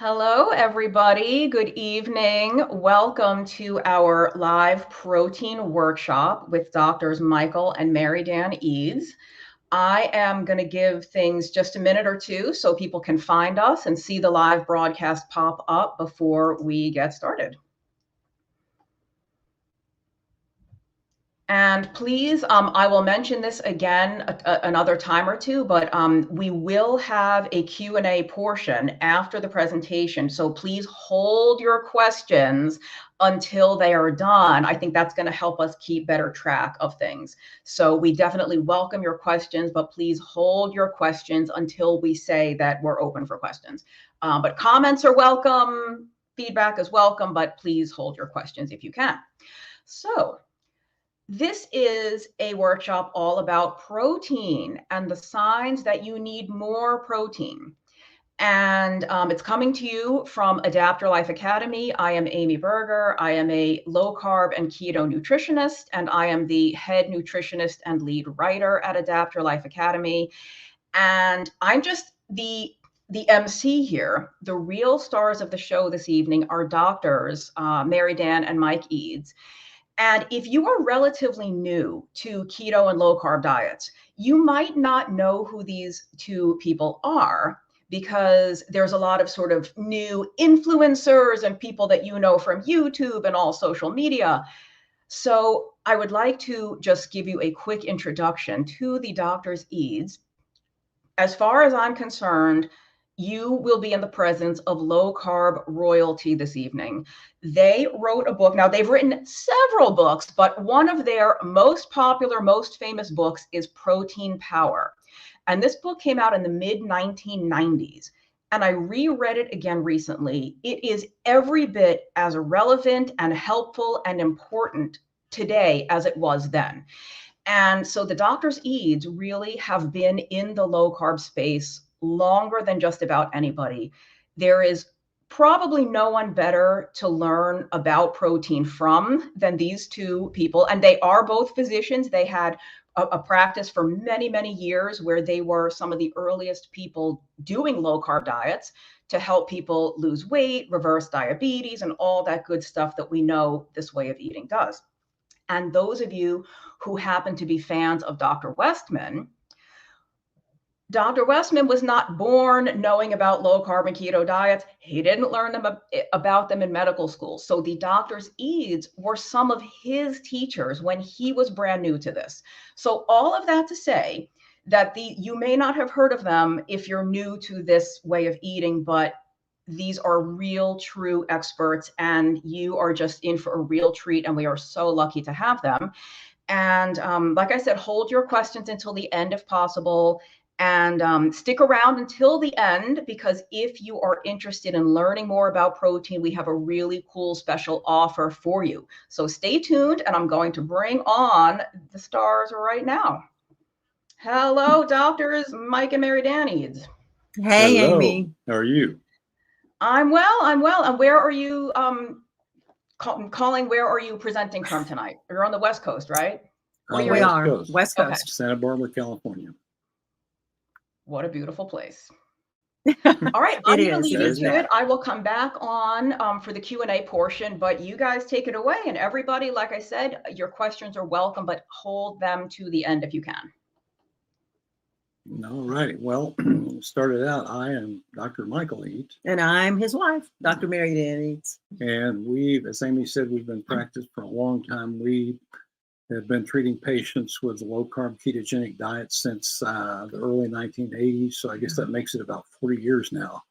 Hello, everybody. Good evening. Welcome to our live protein workshop with Doctors Michael and Mary Dan Eades. I am going to give things just a minute or two so people can find us and see the live broadcast pop up before we get started. And please, I will mention this again another time or two, but we will have a Q&A portion after the presentation. So please hold your questions until they are done. I think that's going to help us keep better track of things. So we definitely welcome your questions, but please hold your questions until we say that we're open for questions. But comments are welcome, feedback is welcome, but please hold your questions if you can. So this is a workshop all about protein and the signs that you need more protein. And it's coming to you from Adapt Your Life Academy. I am Amy Berger. I am a low carb and keto nutritionist, and I am the head nutritionist and lead writer at Adapt Your Life Academy. And I'm just the MC here. The real stars of the show this evening are doctors Mary Dan and Mike Eades. And if you are relatively new to keto and low carb diets, you might not know who these two people are because there's a lot of sort of new influencers and people that you know from YouTube and all social media. So I would like to just give you a quick introduction to the Doctors Eades. As far as I'm concerned, you will be in the presence of low carb royalty this evening. They wrote a book. Now, they've written several books, but one of their most popular, most famous books is Protein Power. And this book came out in the mid 1990s. And I reread it again recently. It is every bit as relevant and helpful and important today as it was then. And so the Doctors Eades really have been in the low carb space longer than just about anybody. There is probably no one better to learn about protein from than these two people. And they are both physicians. They had a practice for many, many years where they were some of the earliest people doing low carb diets to help people lose weight, reverse diabetes, and all that good stuff that we know this way of eating does. And those of you who happen to be fans of Dr. Westman was not born knowing about low carb and keto diets. He didn't learn about them in medical school. So the Doctors Eades were some of his teachers when he was brand new to this. So all of that to say that you may not have heard of them if you're new to this way of eating, but these are real, true experts, and you are just in for a real treat. And we are so lucky to have them. And like I said, hold your questions until the end if possible. And stick around until the end, because if you are interested in learning more about protein, we have a really cool special offer for you. So stay tuned, and I'm going to bring on the stars right now. Hello, doctors Mike and Mary Dan Eades. Hey, Hello. Amy. How are you? I'm well. And where are you calling? Where are you presenting from tonight? You're on the West Coast, right? We West are Coast. West Coast. Okay. Santa Barbara, California. What a beautiful place. All right, I'm going to leave you to it. I will come back on for the Q&A portion, but you guys take it away. And everybody, like I said, your questions are welcome, but hold them to the end if you can. All right. Well, started out, I am Dr. Michael Eades. And I'm his wife, Dr. Mary Dan Eades. And we've, as Amy said, we've been practiced for a long time. We have been treating patients with low-carb ketogenic diets since the early 1980s. So I guess that makes it about 40 years now.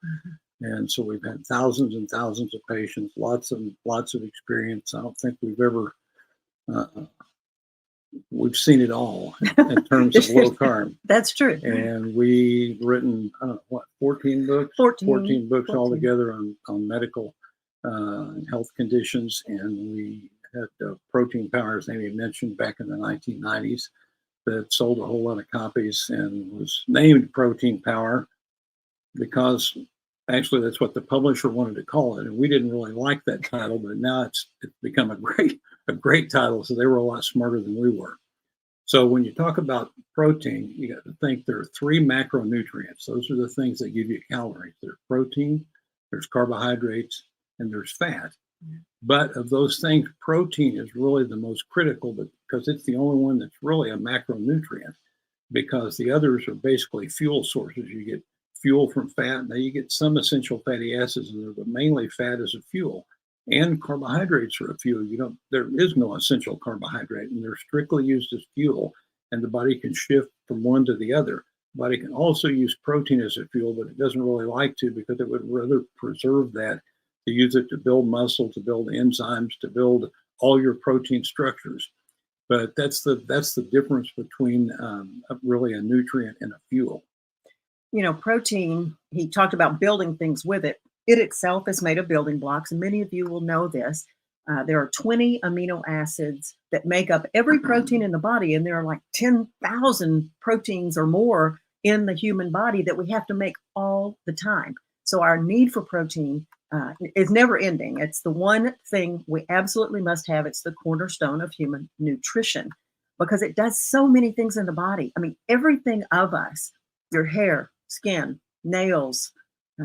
And so we've had thousands and thousands of patients, lots of experience. I don't think we've ever, we've seen it all in terms of low carb. That's true. And we've written, 14 books? 14 books altogether on medical and health conditions. And we had Protein Power, as Amy mentioned, back in the 1990s, that sold a whole lot of copies and was named Protein Power because actually that's what the publisher wanted to call it. And we didn't really like that title, but now it's become a great title. So they were a lot smarter than we were. So when you talk about protein, you got to think there are 3 macronutrients. Those are the things that give you calories. There's protein, there's carbohydrates, and there's fat. But of those things, protein is really the most critical because it's the only one that's really a macronutrient, because the others are basically fuel sources. You get fuel from fat. Now you get some essential fatty acids in there, but mainly fat is a fuel. And carbohydrates are a fuel. There is no essential carbohydrate, and they're strictly used as fuel. And the body can shift from one to the other. The body can also use protein as a fuel, but it doesn't really like to, because it would rather preserve that, to use it to build muscle, to build enzymes, to build all your protein structures. But that's the difference between really a nutrient and a fuel. Protein, he talked about building things with it. It itself is made of building blocks, and many of you will know this. There are 20 amino acids that make up every protein in the body, and there are like 10,000 proteins or more in the human body that we have to make all the time. So our need for protein is never ending. It's the one thing we absolutely must have. It's the cornerstone of human nutrition, because it does so many things in the body. I mean, everything of us, your hair, skin, nails,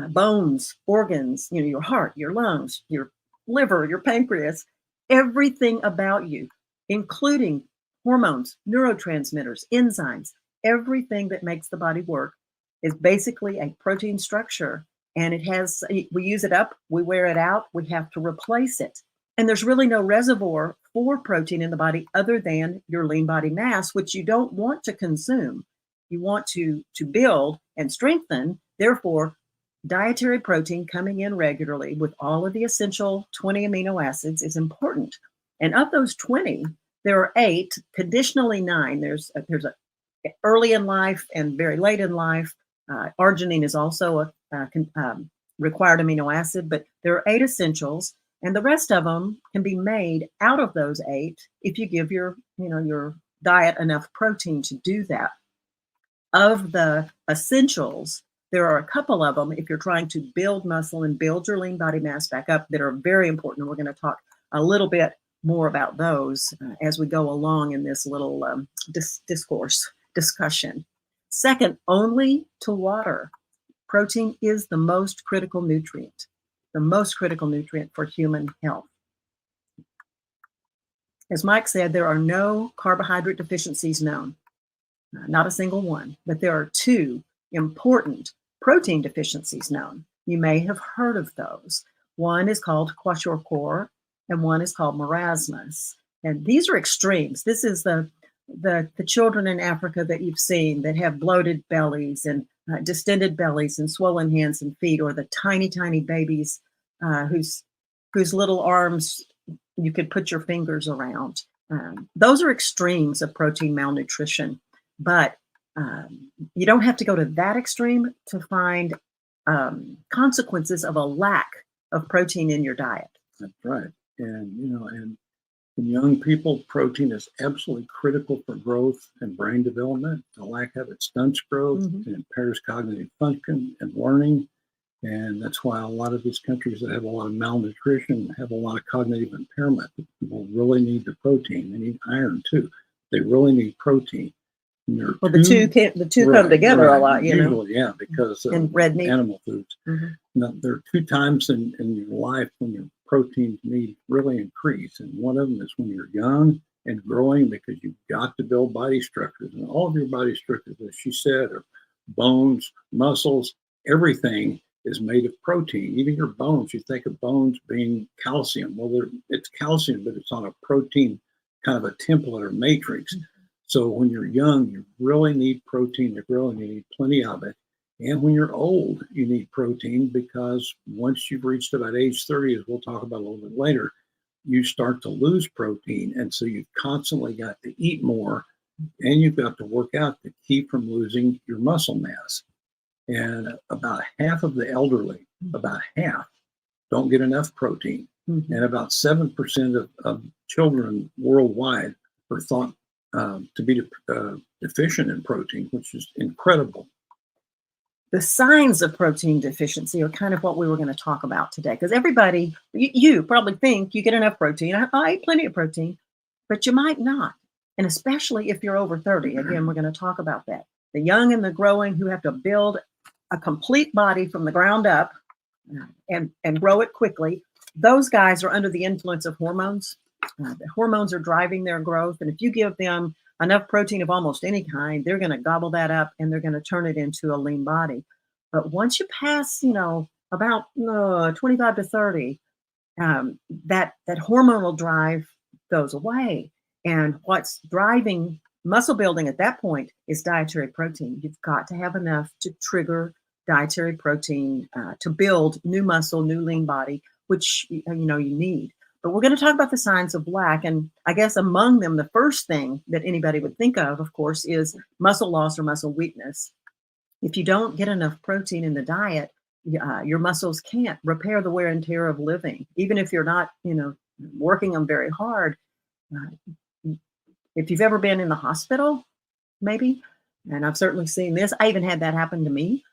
bones, organs, your heart, your lungs, your liver, your pancreas, everything about you, including hormones, neurotransmitters, enzymes, everything that makes the body work is basically a protein structure. And we use it up, we wear it out, we have to replace it. And there's really no reservoir for protein in the body other than your lean body mass, which you don't want to consume. You want to build and strengthen. Therefore, dietary protein coming in regularly with all of the essential 20 amino acids is important. And of those 20, there are 8, conditionally 9. There's a early in life and very late in life. Arginine is also a required amino acid, but there are 8 essentials, and the rest of them can be made out of those 8 if you give your diet enough protein to do that. Of the essentials, there are a couple of them, if you're trying to build muscle and build your lean body mass back up, that are very important. We're going to talk a little bit more about those as we go along in this little discussion. Second, only to water. Protein is the most critical nutrient for human health. As Mike said, there are no carbohydrate deficiencies known, not a single one, but there are 2 important protein deficiencies known. You may have heard of those. One is called kwashiorkor, and one is called marasmus. And these are extremes. This is the children in Africa that you've seen that have bloated bellies and distended bellies and swollen hands and feet, or the tiny, tiny babies whose little arms you could put your fingers around. Those are extremes of protein malnutrition, but you don't have to go to that extreme to find consequences of a lack of protein in your diet. That's right. And in young people, protein is absolutely critical for growth and brain development. The lack of it stunts growth and impairs cognitive function and learning. And that's why a lot of these countries that have a lot of malnutrition have a lot of cognitive impairment. People really need the protein. They need iron too. They really need protein. Well, the two come together a lot, usually, yeah, because in red meat, animal foods. Now, there are 2 times in your life when your protein need really increase, and one of them is when you're young and growing, because you've got to build body structures, and all of your body structures, as she said, are bones, muscles, everything is made of protein. Even your bones, you think of bones being calcium. Well, it's calcium, but it's on a protein kind of a template or matrix. So when you're young, you really need protein to grow, and you need plenty of it. And when you're old, you need protein, because once you've reached about age 30, as we'll talk about a little bit later, you start to lose protein. And so you've constantly got to eat more, and you've got to work out to keep from losing your muscle mass. And about half of the elderly, about half, don't get enough protein. And about 7% of children worldwide are thought to be deficient in protein, which is incredible. The signs of protein deficiency are kind of what we were going to talk about today, because everybody, you probably think you get enough protein. I eat plenty of protein, but you might not. And especially if you're over 30. Again, we're going to talk about that. The young and the growing who have to build a complete body from the ground up and grow it quickly. Those guys are under the influence of hormones. The hormones are driving their growth. And if you give them enough protein of almost any kind, they're going to gobble that up and they're going to turn it into a lean body. But once you pass, about 25 to 30, that hormonal drive goes away. And what's driving muscle building at that point is dietary protein. You've got to have enough to trigger dietary protein to build new muscle, new lean body, which you need. But we're going to talk about the signs of lack. And I guess among them, the first thing that anybody would think of course, is muscle loss or muscle weakness. If you don't get enough protein in the diet, your muscles can't repair the wear and tear of living. Even if you're not, working them very hard. If you've ever been in the hospital, maybe, and I've certainly seen this, I even had that happen to me.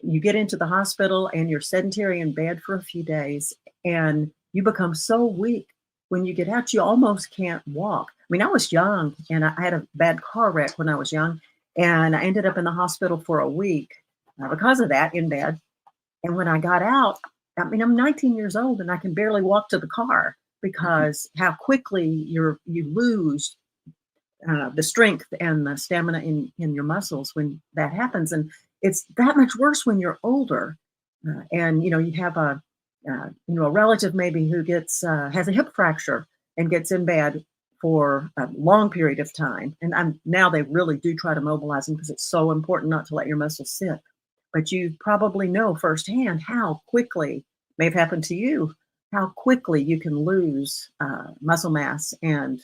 You get into the hospital and you're sedentary in bed for a few days and you become so weak when you get out, you almost can't walk. I mean, I was young and I had a bad car wreck when I was young and I ended up in the hospital for a week because of that in bed. And when I got out, I mean, I'm 19 years old and I can barely walk to the car because how quickly you lose the strength and the stamina in your muscles when that happens. And it's that much worse when you're older. And, you have a relative maybe who has a hip fracture and gets in bed for a long period of time. And now they really do try to mobilize them because it's so important not to let your muscles sit. But you probably know firsthand how quickly, may have happened to you, how quickly you can lose muscle mass and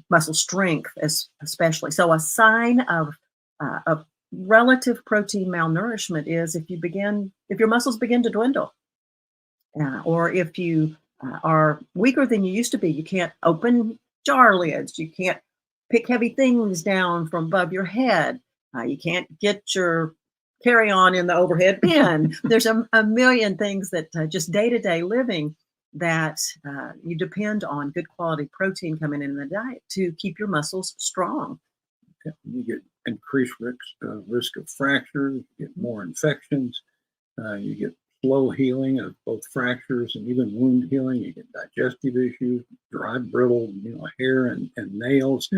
muscle strength, especially. So a sign of relative protein malnourishment is if your muscles begin to dwindle, or if you are weaker than you used to be. You can't open jar lids. You can't pick heavy things down from above your head. You can't get your carry-on in the overhead bin. There's a million things that just day-to-day living that you depend on good quality protein coming in the diet to keep your muscles strong. You get increased risk of fractures, you get more infections, you get slow healing of both fractures and even wound healing. You get digestive issues, dry, brittle, hair and nails,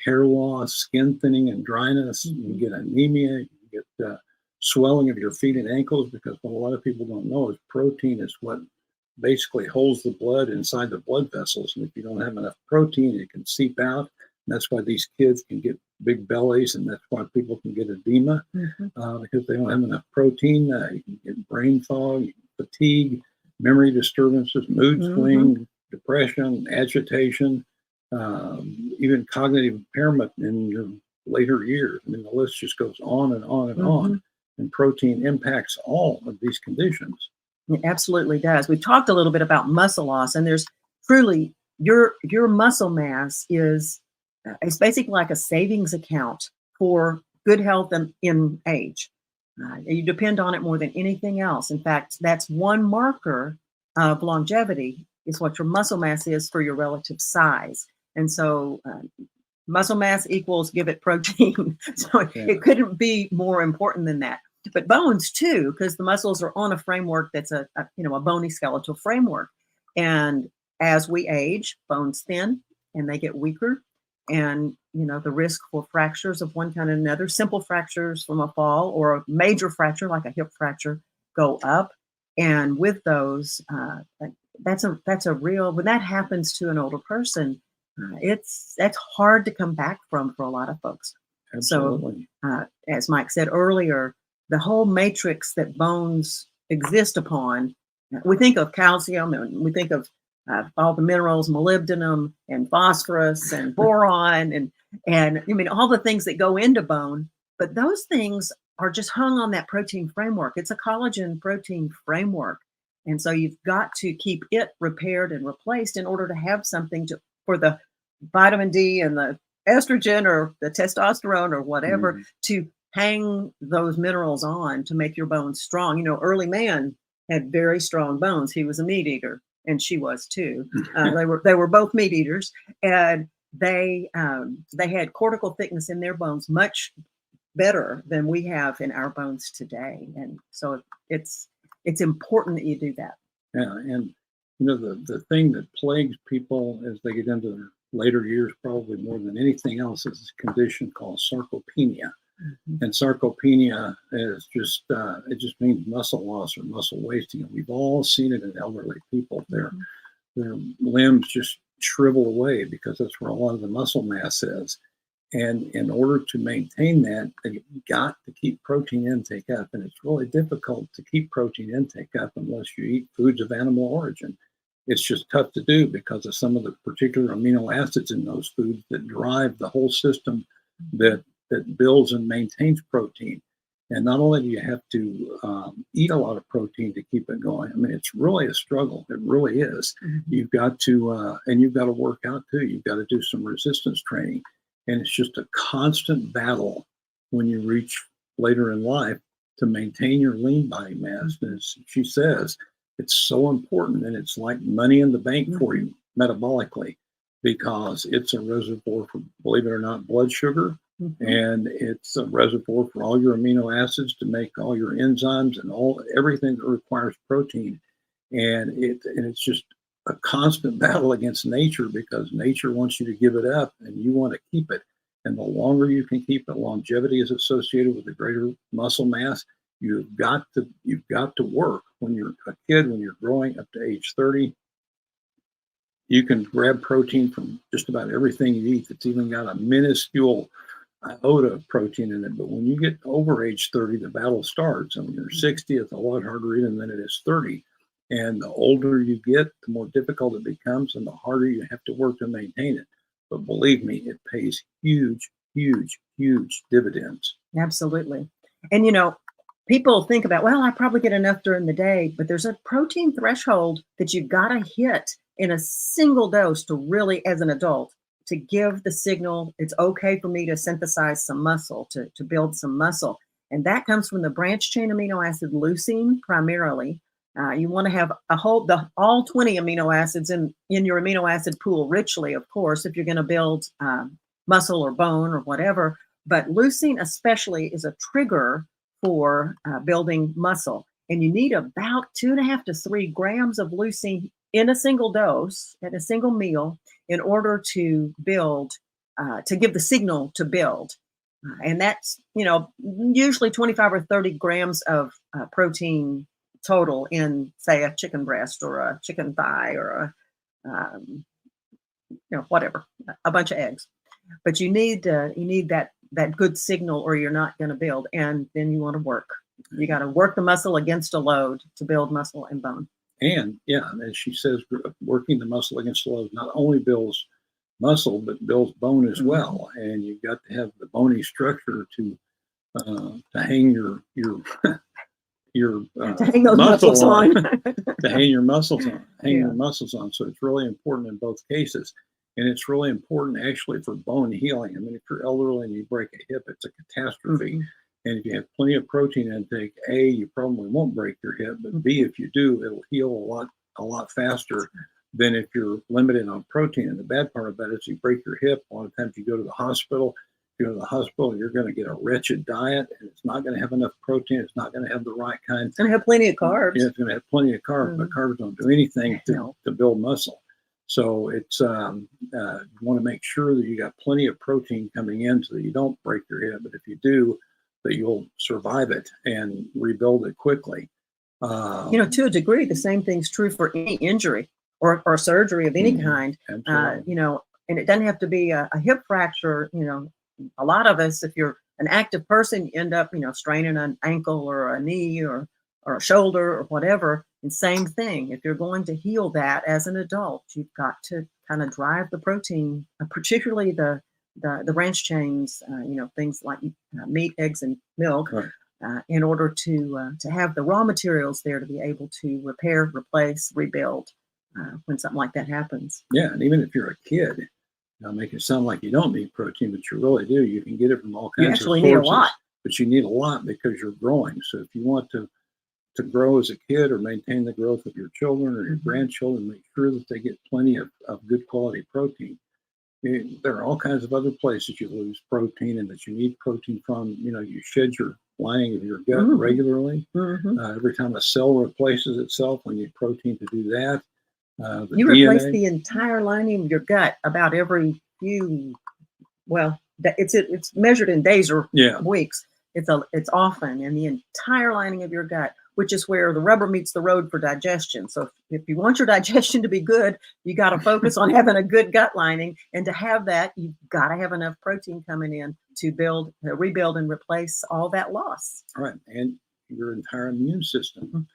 hair loss, skin thinning and dryness. You get anemia, you get swelling of your feet and ankles, because what a lot of people don't know is protein is what basically holds the blood inside the blood vessels. And if you don't have enough protein, it can seep out. And that's why these kids can get big bellies, and that's why people can get edema because they don't have enough protein. You can get brain fog, fatigue, memory disturbances, mood swing, depression, agitation, even cognitive impairment in your later years. I mean, the list just goes on and on and on. And protein impacts all of these conditions. It absolutely does. We've talked a little bit about muscle loss, and there's truly your muscle mass is it's basically like a savings account for good health in age. You depend on it more than anything else. In fact, that's one marker of longevity is what your muscle mass is for your relative size. And so muscle mass equals give it protein. So it couldn't be more important than that. But bones too, because the muscles are on a framework that's a bony skeletal framework. And as we age, bones thin and they get weaker. And, the risk for fractures of one kind or another, simple fractures from a fall or a major fracture like a hip fracture go up. And with those, that's a real, when that happens to an older person, that's hard to come back from for a lot of folks. Absolutely. So as Mike said earlier, the whole matrix that bones exist upon, we think of calcium and we think of all the minerals, molybdenum and phosphorus and boron and I mean, all the things that go into bone, but those things are just hung on that protein framework. It's a collagen protein framework. And so you've got to keep it repaired and replaced in order to have something for the vitamin D and the estrogen or the testosterone or whatever to hang those minerals on to make your bones strong. Early man had very strong bones. He was a meat eater. And she was too. They were both meat eaters, and they had cortical thickness in their bones much better than we have in our bones today. And so it's it's important that you do that. Yeah, and the thing that plagues people as they get into their later years, probably more than anything else, is this condition called sarcopenia. Mm-hmm. And sarcopenia is just it just means muscle loss or muscle wasting. And we've all seen it in elderly people. Mm-hmm. Their limbs just shrivel away because that's where a lot of the muscle mass is. And in order to maintain that, you've got to keep protein intake up. And it's really difficult to keep protein intake up unless you eat foods of animal origin. It's just tough to do because of some of the particular amino acids in those foods that drive the whole system that builds and maintains protein. And not only do you have to eat a lot of protein to keep it going, I mean, it's really a struggle. It really is. Mm-hmm. You've got to, and you've got to work out too. You've got to do some resistance training. And it's just a constant battle when you reach later in life to maintain your lean body mass. And as she says, it's so important, and it's like money in the bank for you metabolically, because it's a reservoir for, believe it or not, blood sugar. Mm-hmm. And it's a reservoir for all your amino acids to make all your enzymes and everything that requires protein. And it's just a constant battle against nature, because nature wants you to give it up and you want to keep it. And the longer you can keep it, longevity is associated with a greater muscle mass. You've got to work. When you're a kid, when you're growing up to age 30, you can grab protein from just about everything you eat. It's even got a minuscule iota of protein in it. But when you get over age 30, the battle starts. And when you're 60, it's a lot harder even than it is 30. And the older you get, the more difficult it becomes and the harder you have to work to maintain it. But believe me, it pays huge, huge, huge dividends. Absolutely. And, people think about, well, I probably get enough during the day, but there's a protein threshold that you've got to hit in a single dose to really, as an adult, to give the signal it's okay for me to synthesize some muscle, to build some muscle. And that comes from the branched chain amino acid leucine primarily. You want to have all 20 amino acids in your amino acid pool richly, of course, if you're going to build muscle or bone or whatever. But leucine especially is a trigger for building muscle. And you need about 2.5 to 3 grams of leucine in a single dose at a single meal in order to build, to give the signal to build. And that's, usually 25 or 30 grams of protein total in, say, a chicken breast or a chicken thigh or whatever, a bunch of eggs. But you need that good signal, or you're not going to build. And then you want to work. You got to work the muscle against a load to build muscle and bone. And as she says, working the muscle against the load not only builds muscle, but builds bone as well. And you've got to have the bony structure to hang your to hang those muscles on. To hang your muscles on. Your muscles on. So it's really important in both cases. And it's really important actually for bone healing. I mean, if you're elderly and you break a hip, it's a catastrophe. Mm-hmm. And if you have plenty of protein intake, A, you probably won't break your hip, but B, if you do, it'll heal a lot faster than if you're limited on protein. And the bad part about it is you break your hip, a lot of times you go to the hospital. If you go to the hospital, you're going to get a wretched diet, and it's not going to have enough protein. It's not going to have the right kind. It's going to have plenty of carbs. Yeah, it's going to have plenty of carbs, but carbs don't do anything to build muscle. So it's you want to make sure that you got plenty of protein coming in so that you don't break your hip. But if you do, that you'll survive it and rebuild it quickly. To a degree, the same thing's true for any injury or surgery of any kind. And it doesn't have to be a hip fracture. A lot of us, if you're an active person, you end up, straining an ankle or a knee or a shoulder or whatever. And same thing, if you're going to heal that as an adult, you've got to kind of drive the protein, particularly the branch chains, things like meat, eggs, and milk, right. In order to have the raw materials there to be able to repair, replace, rebuild when something like that happens. Yeah, and even if you're a kid, make it sound like you don't need protein, but you really do. You can get it from all kinds of sources. You actually need a lot. But you need a lot because you're growing. So if you want to grow as a kid or maintain the growth of your children or your grandchildren, make sure that they get plenty of good quality protein. There are all kinds of other places you lose protein and that you need protein from. You shed your lining of your gut regularly. Every time a cell replaces itself, we need protein to do that. You replace the entire lining of your gut about every few, well, it's measured in days or weeks. It's often, and the entire lining of your gut, which is where the rubber meets the road for digestion. So if you want your digestion to be good, you got to focus on having a good gut lining. And to have that, you've got to have enough protein coming in to rebuild and replace all that loss. All right. And your entire immune system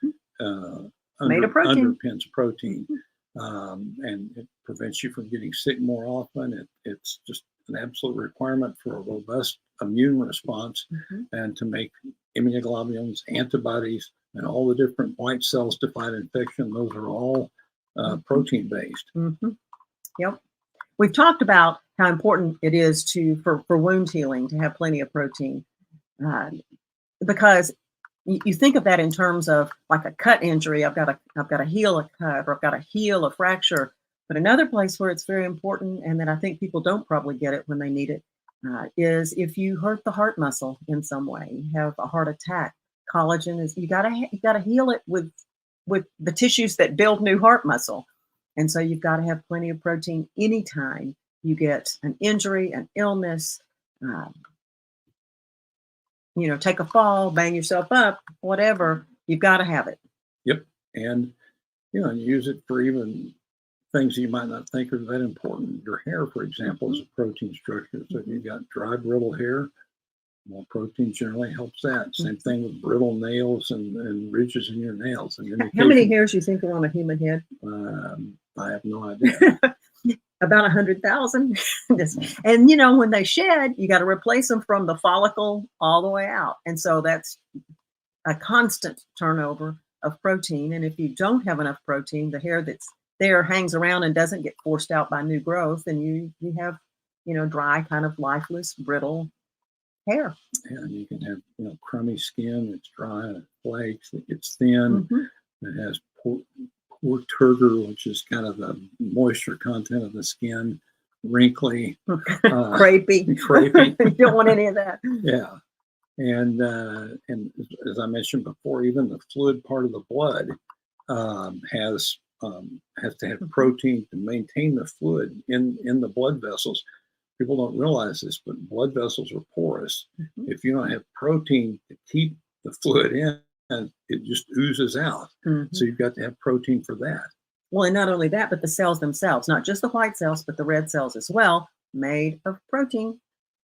made of protein. Underpins protein. And it prevents you from getting sick more often. It's just an absolute requirement for a robust immune response and to make immunoglobulins, antibodies, and all the different white cells to fight infection. Those are all protein based. Yep. We've talked about how important it is for wound healing to have plenty of protein, because you think of that in terms of like a cut injury. I've got to heal a cut, or I've got to heal a fracture. But another place where it's very important, and that I think people don't probably get it when they need it, is if you hurt the heart muscle in some way, you have a heart attack. Collagen is you gotta heal it with the tissues that build new heart muscle, and so you've got to have plenty of protein anytime you get an injury, an illness. Take a fall, bang yourself up, whatever. You've got to have it. Yep, and and use it for even things you might not think are that important. Your hair, for example, is a protein structure. So if you've got dry, brittle hair, well, protein generally helps that. Same thing with brittle nails and ridges in your nails. How many hairs do you think are on a human head? I have no idea. About 100,000. And when they shed, you got to replace them from the follicle all the way out. And so that's a constant turnover of protein. And if you don't have enough protein, the hair that's there hangs around and doesn't get forced out by new growth, and you have dry, kind of lifeless, brittle hair. And you can have crummy skin that's dry, and it flakes, it gets thin, it has poor turgor, which is kind of the moisture content of the skin, wrinkly, crepey. You don't want any of that. Yeah. And as I mentioned before, even the fluid part of the blood has to have protein to maintain the fluid in the blood vessels. People don't realize this, but blood vessels are porous. If you don't have protein to keep the fluid in, it just oozes out. So you've got to have protein for that. Well, and not only that, but the cells themselves, not just the white cells, but the red cells as well, made of protein.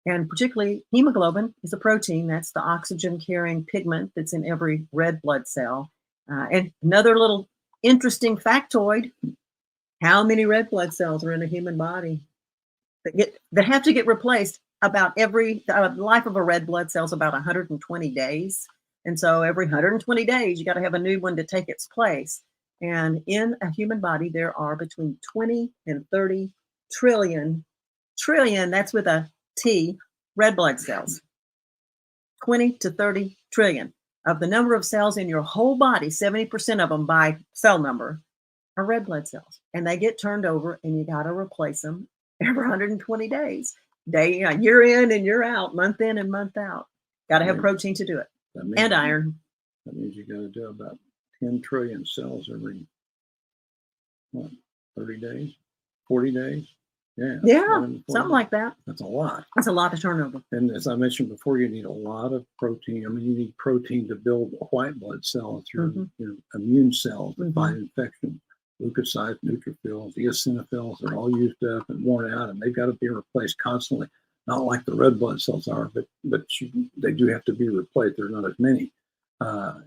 And particularly hemoglobin is a protein. That's the oxygen carrying pigment that's in every red blood cell. And another little interesting factoid, how many red blood cells are in a human body that have to get replaced? About the life of a red blood cell is about 120 days. And so every 120 days, you got to have a new one to take its place. And in a human body, there are between 20 and 30 trillion, that's with a T, red blood cells. 20 to 30 trillion. Of the number of cells in your whole body, 70% of them by cell number are red blood cells. And they get turned over, and you got to replace them every 120 days. Year in and year out, month in and month out. Got to have protein to do it. And iron. That means you got to do about 10 trillion cells every 30 days, 40 days. Yeah, something like that. That's a lot. That's a lot to turn over. And as I mentioned before, you need a lot of protein. I mean, you need protein to build white blood cells, your immune cells that fight infection. Leukocytes, neutrophils, eosinophils are all used up and worn out, and they've got to be replaced constantly. Not like the red blood cells are, but they do have to be replaced. There are not as many.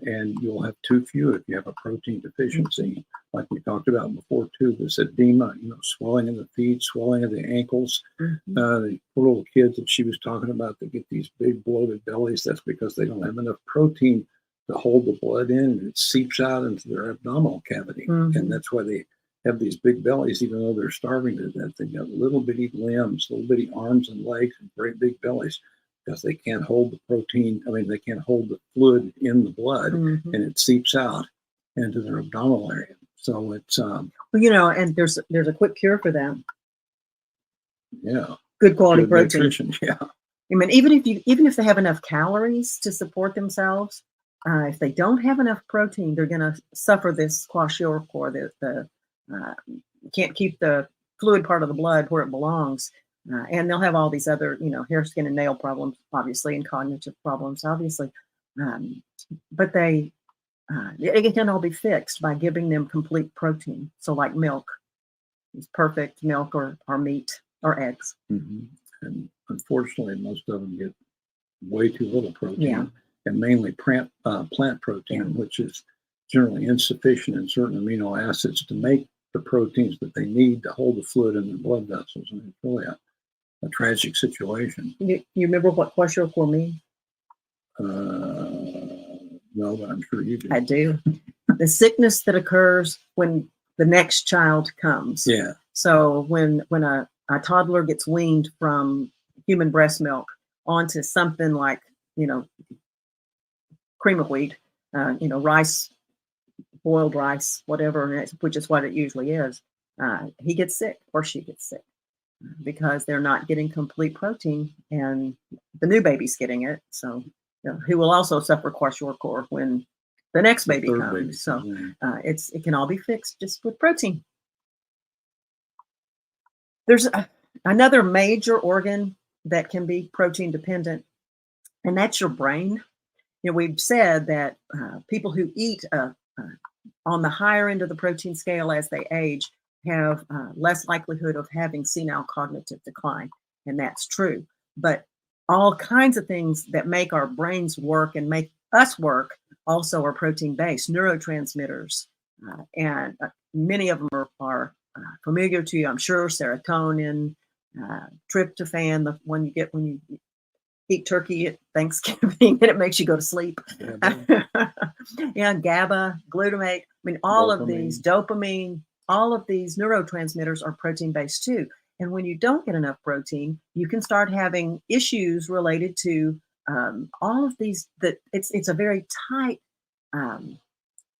And you'll have too few if you have a protein deficiency, like we talked about before too. This edema, swelling in the feet, swelling of the ankles. The poor little kids that she was talking about that get these big bloated bellies, that's because they don't have enough protein to hold the blood in, and it seeps out into their abdominal cavity. And that's why they have these big bellies, even though they're starving to death. They've got little bitty limbs, little bitty arms and legs, and great big bellies, because they can't hold the protein. I mean, they can't hold the fluid in the blood, and it seeps out into their abdominal area. So it's and there's a quick cure for that. Yeah, good quality protein. Nutrition. Yeah, I mean, even if they have enough calories to support themselves, if they don't have enough protein, they're going to suffer this kwashiorkor, can't keep the fluid part of the blood where it belongs. And they'll have all these other, hair, skin, and nail problems, obviously, and cognitive problems, obviously. But it can all be fixed by giving them complete protein. So like milk is perfect, milk or meat or eggs. Mm-hmm. And unfortunately, most of them get way too little protein, and mainly plant protein, which is generally insufficient in certain amino acids to make the proteins that they need to hold the fluid in their blood vessels. And it's really a tragic situation. You remember what kwashiorkor means? No, but I'm sure you do. I do. The sickness that occurs when the next child comes. Yeah. So when a toddler gets weaned from human breast milk onto something like, cream of wheat, rice, boiled rice, whatever, which is what it usually is, he gets sick or she gets sick because they're not getting complete protein, and the new baby's getting it. So, who will also suffer kwashiorkor when the next baby comes. So it can all be fixed just with protein. There's another major organ that can be protein dependent, and that's your brain. We've said that people who eat on the higher end of the protein scale as they age have less likelihood of having senile cognitive decline, and that's true. But all kinds of things that make our brains work and make us work also are protein-based, neurotransmitters, and many of them are familiar to you, I'm sure. Serotonin, tryptophan, the one you get when you eat turkey at Thanksgiving and it makes you go to sleep. GABA, glutamate. I mean, all of these, dopamine, all of these neurotransmitters are protein-based too. And when you don't get enough protein, you can start having issues related to all of these. That it's a very tight,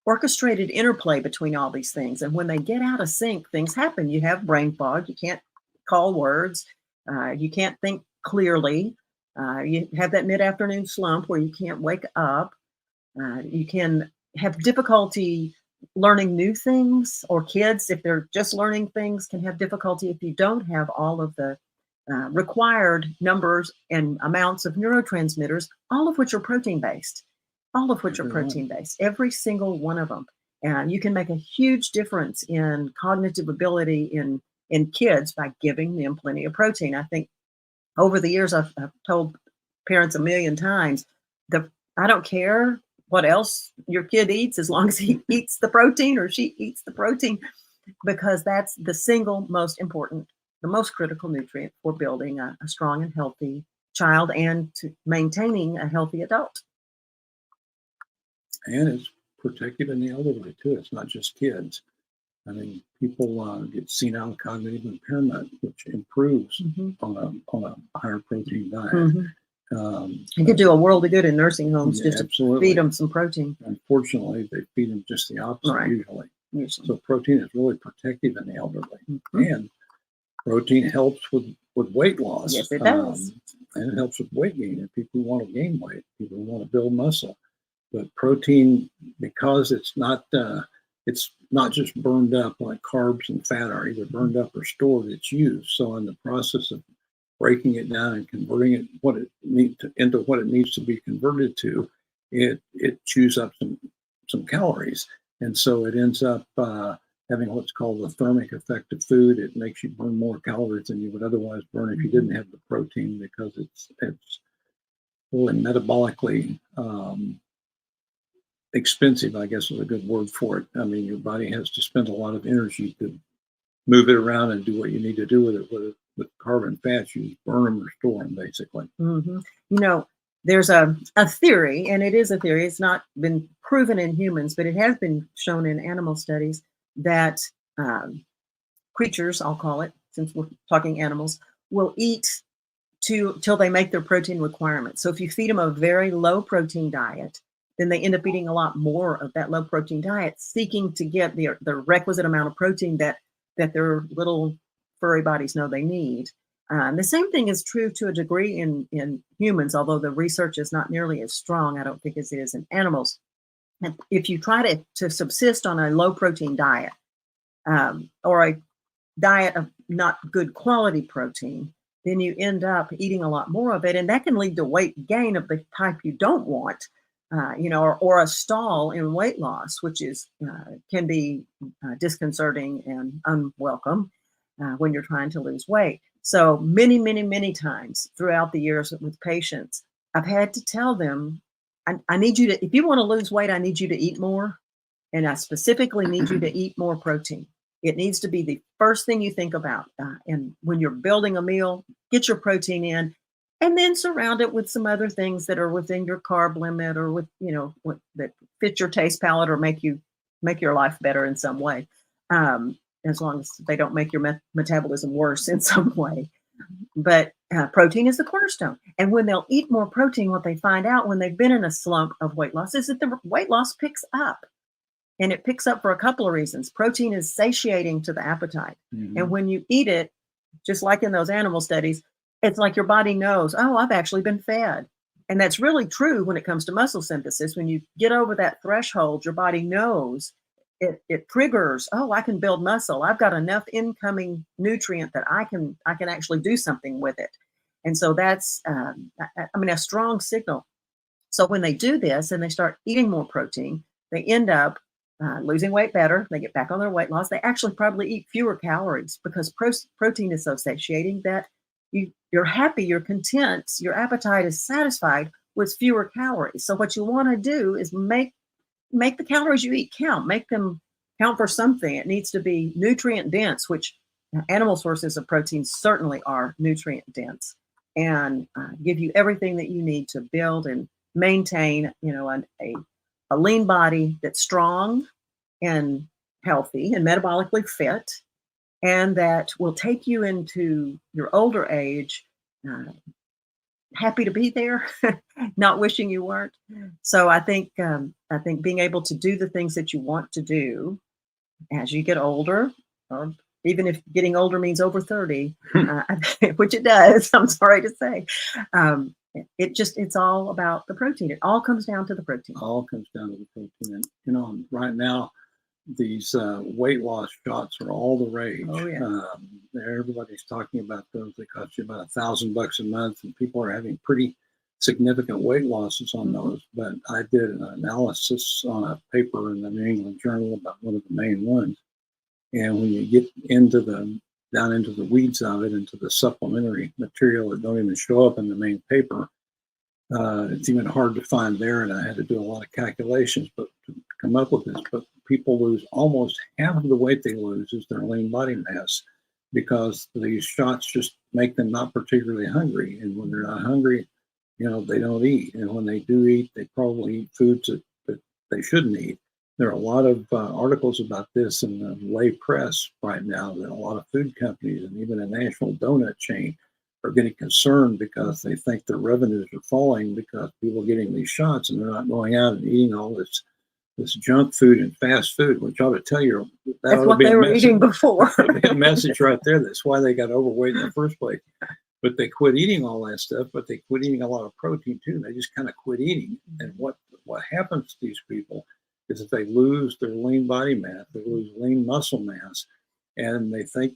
orchestrated interplay between all these things. And when they get out of sync, things happen. You have brain fog. You can't call words. You can't think clearly. You have that mid-afternoon slump where you can't wake up. You can have difficulty learning new things, or kids, if they're just learning things, can have difficulty if you don't have all of the required numbers and amounts of neurotransmitters, all of which are protein-based, every single one of them. And you can make a huge difference in cognitive ability in kids by giving them plenty of protein. I think over the years, I've told parents a million times that I don't care what else your kid eats, as long as he eats the protein or she eats the protein, because that's the single most important, the most critical nutrient for building a strong and healthy child and to maintaining a healthy adult. And it's protective in the elderly too. It's not just kids. I mean, people get senile cognitive impairment, which improves on a higher protein diet. You could do a world of good in nursing homes just to feed them some protein. Unfortunately, they feed them just the opposite usually. So protein is really protective in the elderly. And protein helps with weight loss. Yes, it does. And it helps with weight gain and people who want to gain weight, people who want to build muscle. But protein, because it's not just burned up like carbs and fat are, either burned up or stored, it's used. So in the process of breaking it down and converting it into what it needs to be converted to, it chews up some calories. And so it ends up having what's called the thermic effect of food. It makes you burn more calories than you would otherwise burn if you didn't have the protein, because it's really metabolically expensive, I guess is a good word for it. I mean, your body has to spend a lot of energy to move it around and do what you need to do with it. With carbon fats, you burn them or store them, basically. There's a theory, and it is a theory. It's not been proven in humans, but it has been shown in animal studies that creatures, I'll call it, since we're talking animals, will eat till they make their protein requirements. So if you feed them a very low protein diet, then they end up eating a lot more of that low protein diet, seeking to get the requisite amount of protein that their little furry bodies know they need. The same thing is true to a degree in humans, although the research is not nearly as strong, I don't think, as it is in animals. And if you try to subsist on a low protein diet, or a diet of not good quality protein, then you end up eating a lot more of it. And that can lead to weight gain of the type you don't want, or a stall in weight loss, which can be disconcerting and unwelcome when you're trying to lose weight. So many, many, many times throughout the years with patients, I've had to tell them, I need you to, if you want to lose weight, I need you to eat more. And I specifically need you to eat more protein. It needs to be the first thing you think about. And when you're building a meal, get your protein in, and then surround it with some other things that are within your carb limit, or with, what that fit your taste palette or make your life better in some way. As long as they don't make your metabolism worse in some way. But protein is the cornerstone. And when they'll eat more protein, what they find out when they've been in a slump of weight loss is that the weight loss picks up. And it picks up for a couple of reasons. Protein is satiating to the appetite. Mm-hmm. And when you eat it, just like in those animal studies, it's like your body knows, oh, I've actually been fed. And that's really true when it comes to muscle synthesis. When you get over that threshold, your body knows. It triggers, oh, I can build muscle. I've got enough incoming nutrient that I can actually do something with it. And so that's, a strong signal. So when they do this and they start eating more protein, they end up losing weight better. They get back on their weight loss. They actually probably eat fewer calories because protein is so satiating that you're happy, you're content, your appetite is satisfied with fewer calories. So what you want to do is make the calories you eat count. Make them count for something. It needs to be nutrient dense, which animal sources of protein certainly are nutrient dense, and give you everything that you need to build and maintain, a lean body that's strong and healthy and metabolically fit, and that will take you into your older age happy to be there, not wishing you weren't. So I think being able to do the things that you want to do as you get older, or even if getting older means over 30, which it does, I'm sorry to say, it's all about the protein. It all comes down to the protein. All comes down to the protein. And, right now, these weight loss shots are all the rage. Oh, yeah. Everybody's talking about those. They cost you about $1,000 a month, and people are having pretty significant weight losses on those. But I did an analysis on a paper in the New England Journal about one of the main ones. And when you get down into the weeds of it, into the supplementary material that don't even show up in the main paper, it's even hard to find there. And I had to do a lot of calculations to come up with this. But people lose almost half of the weight they lose is their lean body mass, because these shots just make them not particularly hungry. And when they're not hungry, they don't eat. And when they do eat, they probably eat foods that they shouldn't eat. There are a lot of articles about this in the lay press right now, that a lot of food companies and even a national donut chain are getting concerned because they think their revenues are falling because people are getting these shots and they're not going out and eating all this junk food and fast food, which ought to tell you that's what they were eating before. A message right there. That's why they got overweight in the first place. But they quit eating all that stuff, but they quit eating a lot of protein too. They just kind of quit eating. And what happens to these people is that they lose their lean body mass, they lose lean muscle mass, and they think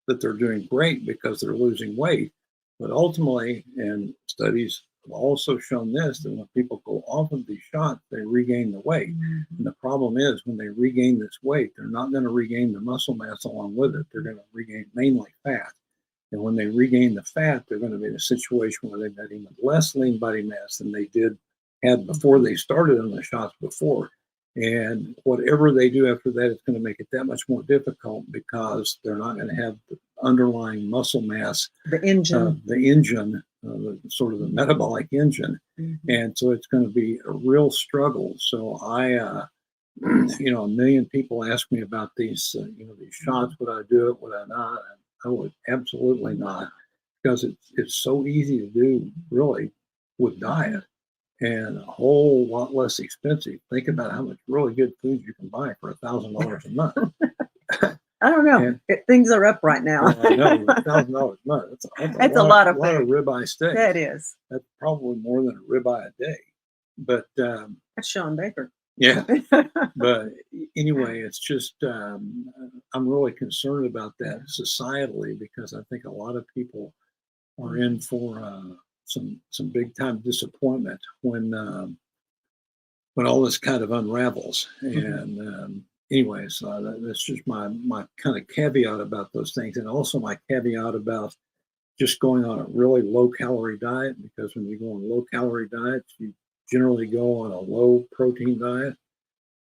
that they're doing great because they're losing weight. But ultimately, and studies have also shown this, that when people go off of these shots, they regain the weight. Mm-hmm. And the problem is, when they regain this weight, they're not going to regain the muscle mass along with it. They're going to regain mainly fat. And when they regain the fat, they're going to be in a situation where they've got even less lean body mass than they had before they started on the shots before. And whatever they do after that, it's going to make it that much more difficult, because they're not going to have the underlying muscle mass, the engine, sort of the metabolic engine. Mm-hmm. And so it's going to be a real struggle. So a million people ask me about these, these shots. Would I do it? Would I not? I would absolutely not, because it's so easy to do, really, with diet, and a whole lot less expensive. Think about how much really good food you can buy for $1,000 a month. I don't know. And, Things are up right now. well, I know, $1,000 a month. That's a lot of lot of food. ribeye steak. That is. That's probably more than a ribeye a day. But That's Sean Baker. yeah. But anyway, it's just I'm really concerned about that societally, because I think a lot of people are in for some big time disappointment when all this kind of unravels. And anyway, so that's just my kind of caveat about those things, and also my caveat about just going on a really low calorie diet, because when you go on low calorie diets, you generally go on a low protein diet,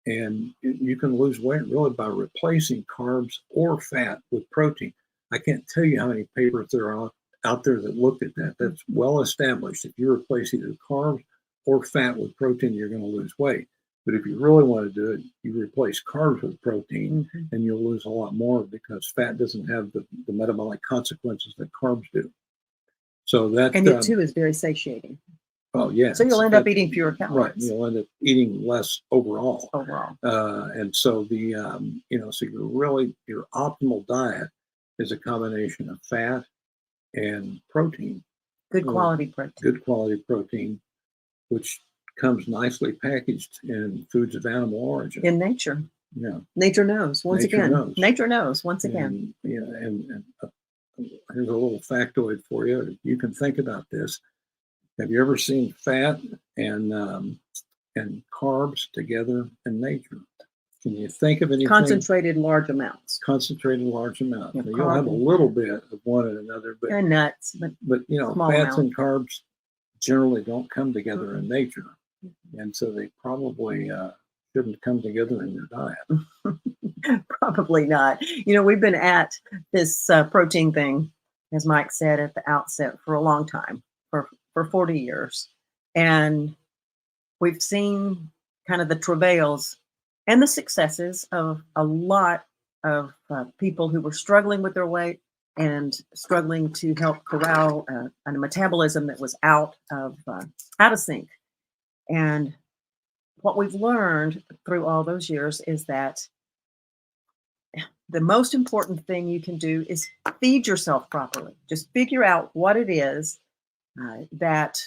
and you can lose weight really by replacing carbs or fat with protein. I can't tell you how many papers there are out there that looked at that. That's well established. If you replace either carbs or fat with protein, you're going to lose weight. But if you really want to do it, you replace carbs with protein, and you'll lose a lot more, because fat doesn't have the metabolic consequences that carbs do. So that, and it too is very satiating. Oh yeah. So you'll end up eating fewer calories. Right. You'll end up eating less overall. Overall. And so so your optimal diet is a combination of fat and protein. Good quality protein. Good quality protein, which comes nicely packaged in foods of animal origin. In nature. Yeah. Nature knows once Nature again. knows. Nature knows once again. And here's a little factoid for you. You can think about this. Have you ever seen fat and carbs together in nature? Can you think of anything? Concentrated large amounts. Concentrated large amounts. Yeah, You'll have a little bit of one and another, but and nuts, but fats amount. and carbs generally don't come together in nature, and so they probably shouldn't come together in your diet. Probably not. We've been at this protein thing, as Mike said at the outset, for a long time, for 40 years. And we've seen kind of the travails and the successes of a lot of people who were struggling with their weight and struggling to help corral a metabolism that was out of sync. And what we've learned through all those years is that the most important thing you can do is feed yourself properly. Just figure out what it is that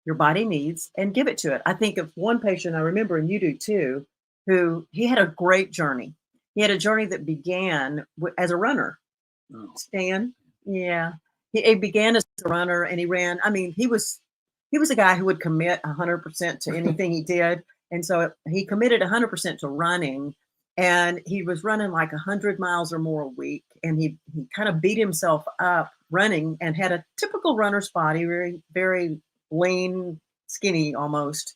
your body needs and give it to it. I think of one patient, I remember, and you do too, who he had a great journey. He had a journey that began as a runner. Oh. Stan, yeah. He began as a runner, and he ran. I mean, he was a guy who would commit 100% to anything he did. And so he committed 100% to running, and he was running like 100 miles or more a week. And he kind of beat himself up running, and had a typical runner's body, very, very lean, skinny almost,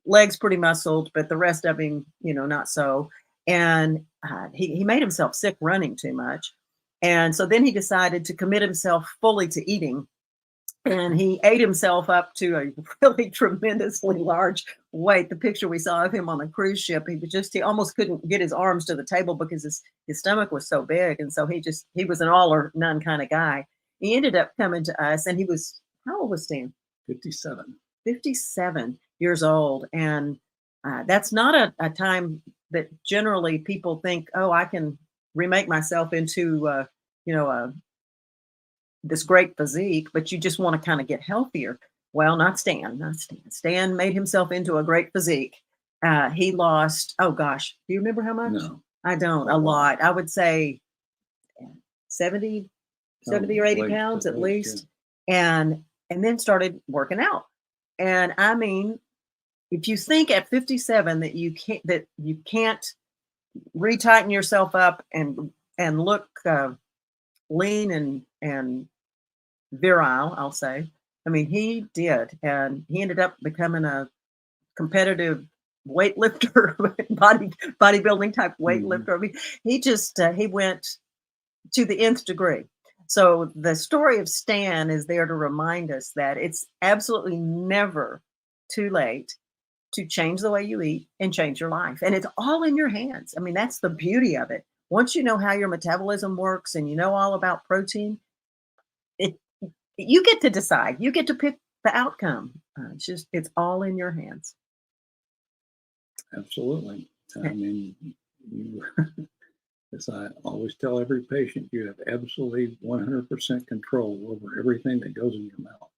legs pretty muscled, but the rest of him, not so. And he made himself sick running too much. And so then he decided to commit himself fully to eating. And he ate himself up to a really tremendously large weight. The picture we saw of him on the cruise ship, he almost couldn't get his arms to the table because his stomach was so big. And so he was an all or none kind of guy. He ended up coming to us, and how old was Stan? 57. 57 years old. And that's not a time that generally people think, oh, I can remake myself into, this great physique, but you just want to kind of get healthier. Well, not Stan. Stan made himself into a great physique. He lost, oh gosh, do you remember how much? No. I don't, a lot. I would say 70 or 80 pounds at least. Yeah. And then started working out. And I mean, if you think at 57 that you can't retighten yourself up and look lean and virile, I'll say. I mean, he did, and he ended up becoming a competitive weightlifter, bodybuilding type weightlifter. I mean, he went to the nth degree. So the story of Stan is there to remind us that it's absolutely never too late to change the way you eat and change your life. And it's all in your hands. I mean, that's the beauty of it. Once you know how your metabolism works and you know all about protein, you get to decide. You get to pick the outcome. It's all in your hands. Absolutely. I mean, As I always tell every patient, you have absolutely 100% control over everything that goes in your mouth.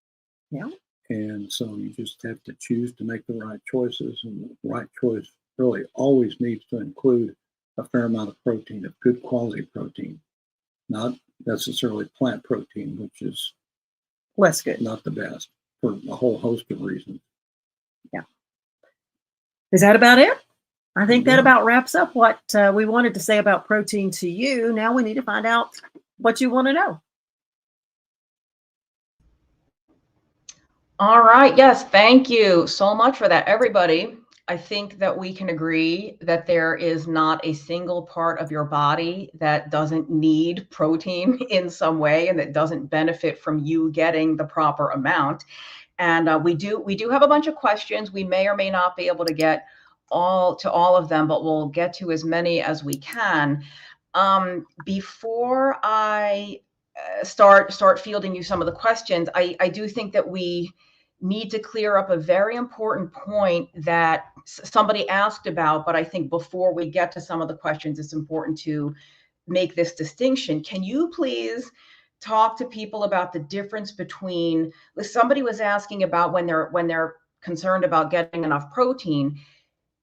Yeah. And so you just have to choose to make the right choices. And the right choice really always needs to include a fair amount of protein, of good quality protein, not necessarily plant protein, which is less good, not the best for a whole host of reasons. Yeah. Is that about it? I think that about wraps up what we wanted to say about protein to you. Now we need to find out what you want to know. All right. Yes. Thank you so much for that, everybody. I think that we can agree that there is not a single part of your body that doesn't need protein in some way and that doesn't benefit from you getting the proper amount. And we do have a bunch of questions. We may or may not be able to get all of them, but we'll get to as many as we can. Before I start fielding you some of the questions, I do think that we need to clear up a very important point that somebody asked about, but I think before we get to some of the questions, it's important to make this distinction. Can you please talk to people about the difference between, somebody was asking about when they're concerned about getting enough protein,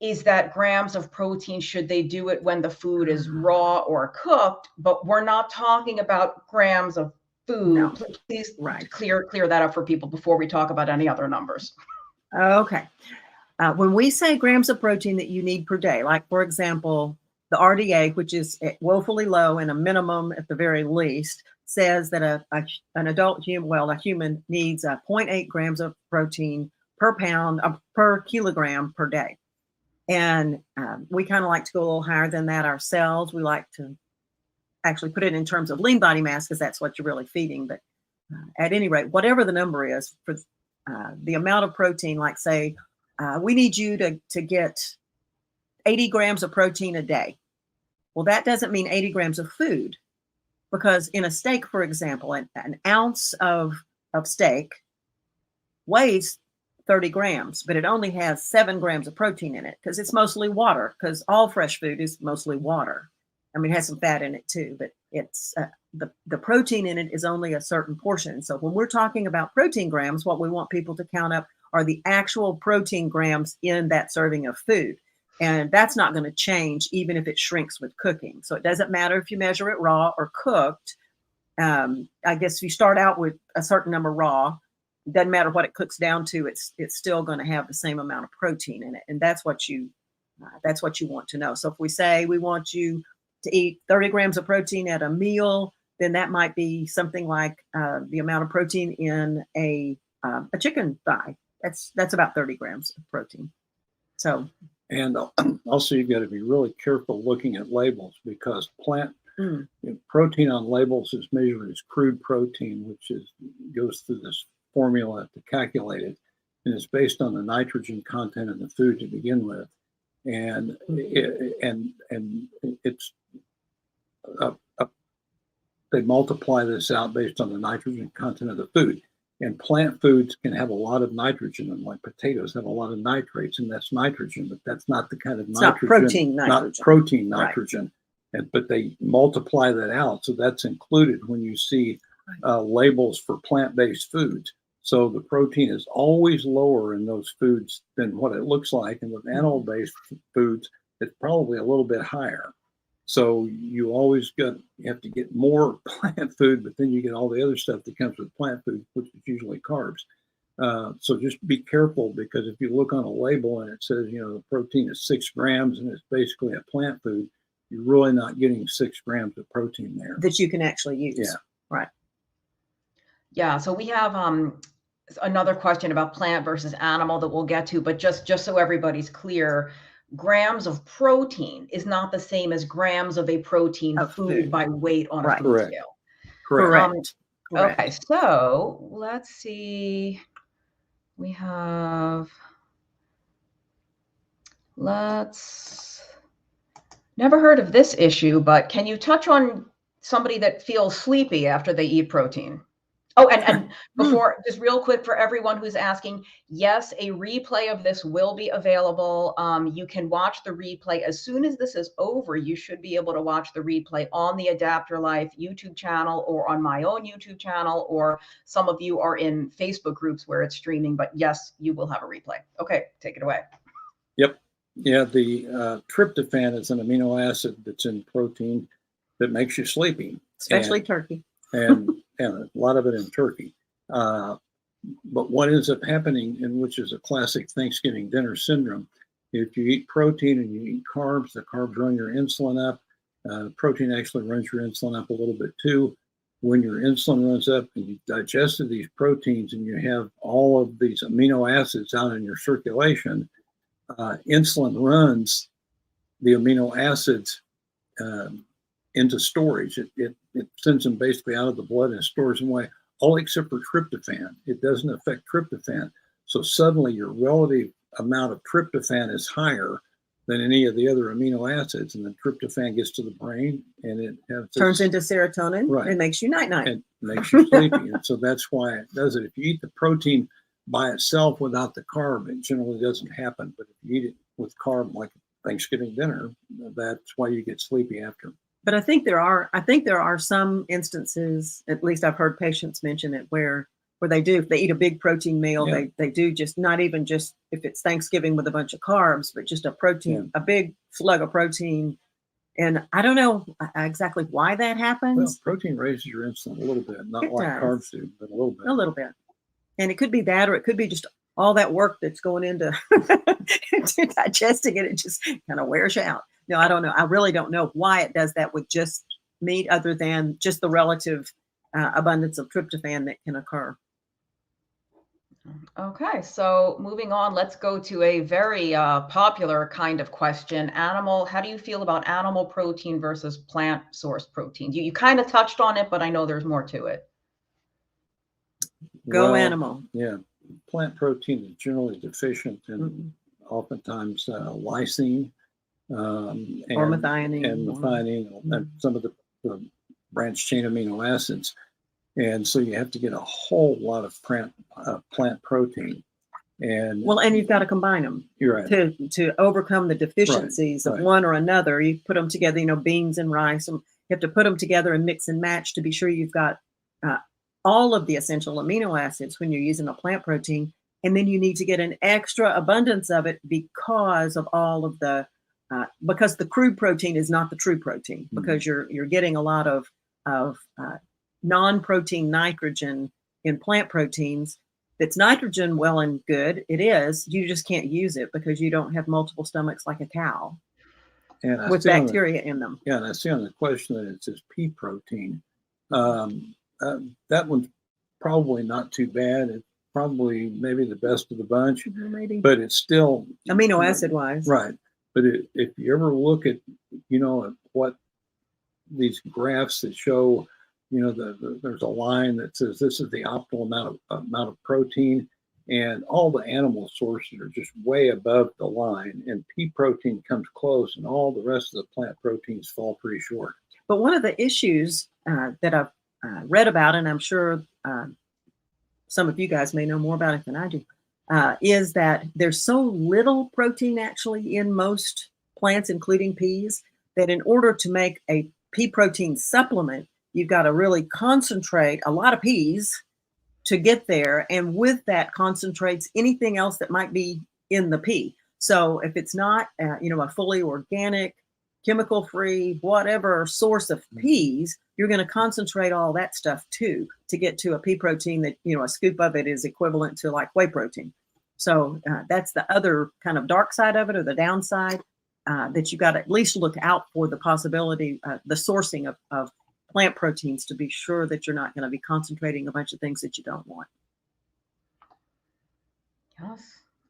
is that grams of protein, should they do it when the food is raw or cooked? But we're not talking about grams of food. No. Please clear that up for people before we talk about any other numbers. Okay. When we say grams of protein that you need per day, like for example, the RDA, which is woefully low and a minimum at the very least, says that an adult human, a human needs 0.8 grams of protein per pound, per kilogram per day. And we kind of like to go a little higher than that ourselves. We like to actually put it in terms of lean body mass because that's what you're really feeding. But at any rate, whatever the number is for the amount of protein, like say, we need you to get 80 grams of protein a day. Well, that doesn't mean 80 grams of food, because in a steak, for example, an ounce of steak weighs 30 grams, but it only has 7 grams of protein in it because it's mostly water, because all fresh food is mostly water. I mean, it has some fat in it too, but it's the protein in it is only a certain portion. So when we're talking about protein grams, what we want people to count up are the actual protein grams in that serving of food. And that's not going to change even if it shrinks with cooking. So it doesn't matter if you measure it raw or cooked. I guess if you start out with a certain number raw, it doesn't matter what it cooks down to, it's still going to have the same amount of protein in it. And that's what you want to know. So if we say we want you to eat 30 grams of protein at a meal, then that might be something like the amount of protein in a chicken thigh. That's about 30 grams of protein. So, and also you've got to be really careful looking at labels, because protein on labels is measured as crude protein, which goes through this formula to calculate it, and it's based on the nitrogen content of the food to begin with, and it's they multiply this out based on the nitrogen content of the food. And plant foods can have a lot of nitrogen, and like potatoes have a lot of nitrates, and that's nitrogen, but that's not the kind of nitrogen. Not protein nitrogen. Not protein nitrogen. Right. But they multiply that out, so that's included when you see labels for plant-based foods. So the protein is always lower in those foods than what it looks like, and with animal-based foods, it's probably a little bit higher. So you have to get more plant food, but then you get all the other stuff that comes with plant food, which is usually carbs. So just be careful, because if you look on a label and it says, the protein is 6 grams and it's basically a plant food, you're really not getting 6 grams of protein there. That you can actually use. Yeah. Right. Yeah. So we have another question about plant versus animal that we'll get to, but just so everybody's clear, grams of protein is not the same as grams of a protein food by weight on a food scale. Correct. Okay, so let's see. We have, never heard of this issue, but can you touch on somebody that feels sleepy after they eat protein? Oh, and before, just real quick for everyone who's asking, yes, a replay of this will be available. You can watch the replay as soon as this is over. You should be able to watch the replay on the Adapter Life YouTube channel or on my own YouTube channel, or some of you are in Facebook groups where it's streaming, but yes, you will have a replay. Okay, take it away. Yep. Yeah, the tryptophan is an amino acid that's in protein that makes you sleepy. Especially turkey. and a lot of it in turkey. But what ends up happening, and which is a classic Thanksgiving dinner syndrome, if you eat protein and you eat carbs, the carbs run your insulin up. Protein actually runs your insulin up a little bit too. When your insulin runs up and you've digested these proteins and you have all of these amino acids out in your circulation, insulin runs the amino acids into storage. It sends them basically out of the blood and stores them away, all except for tryptophan. It doesn't affect tryptophan. So suddenly your relative amount of tryptophan is higher than any of the other amino acids. And then tryptophan gets to the brain and it turns into serotonin. Right. And makes you night-night. It makes you sleepy. And so that's why it does it. If you eat the protein by itself without the carb, it generally doesn't happen. But if you eat it with carb, like Thanksgiving dinner, that's why you get sleepy after. But I think there are some instances, at least I've heard patients mention it, where they do, if they eat a big protein meal, Yeah. they do just, not even just if it's Thanksgiving with a bunch of carbs, but just a protein, a big slug of protein. And I don't know exactly why that happens. Well, protein raises your insulin a little bit, not like carbs do, but a little bit. A little bit. And it could be that, or it could be just all that work that's going into to digesting it. It just kind of wears you out. No, I don't know. I really don't know why it does that with just meat, other than just the relative abundance of tryptophan that can occur. Okay, so moving on, let's go to a very popular kind of question. How do you feel about animal protein versus plant source protein? You kind of touched on it, but I know there's more to it. Go animal. Yeah, plant protein is generally deficient in oftentimes lysine. Or methionine. And methionine, and some of the branched chain amino acids. And so you have to get a whole lot of plant protein. And you've got to combine them. You're right. To overcome the deficiencies of one or another. You put them together, beans and rice. You have to put them together and mix and match to be sure you've got all of the essential amino acids when you're using a plant protein. And then you need to get an extra abundance of it because of all of the because the crude protein is not the true protein, because you're getting a lot of non-protein nitrogen in plant proteins. It's nitrogen, well and good. It is. You just can't use it because you don't have multiple stomachs like a cow with bacteria in them. Yeah, and I see on the question that it says pea protein. That one's probably not too bad. It's probably maybe the best of the bunch, maybe, but it's still amino acid wise, right. But if you ever look at, at what these graphs that show, there's a line that says this is the optimal amount of protein, and all the animal sources are just way above the line, and pea protein comes close, and all the rest of the plant proteins fall pretty short. But one of the issues that I've read about, and I'm sure some of you guys may know more about it than I do, is that there's so little protein actually in most plants, including peas, that in order to make a pea protein supplement, you've got to really concentrate a lot of peas to get there. And with that concentrates anything else that might be in the pea. So if it's not, a fully organic, chemical-free, whatever source of peas, you're going to concentrate all that stuff too to get to a pea protein that, a scoop of it is equivalent to like whey protein. So that's the other kind of dark side of it, or the downside, that you got to at least look out for the possibility, the sourcing of plant proteins, to be sure that you're not going to be concentrating a bunch of things that you don't want. Yes.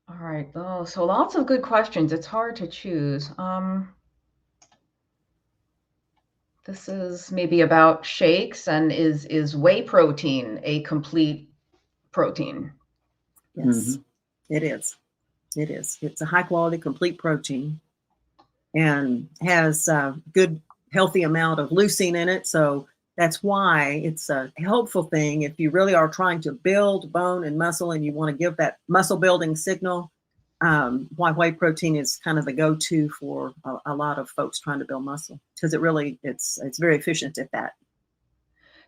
All right. Oh, so lots of good questions. It's hard to choose. This is maybe about shakes, and is whey protein a complete protein? Yes, it is. It is. It's a high quality, complete protein, and has a good, healthy amount of leucine in it. So that's why it's a helpful thing if you really are trying to build bone and muscle and you want to give that muscle building signal. Why whey protein is kind of the go-to for a lot of folks trying to build muscle, because it's very efficient at that.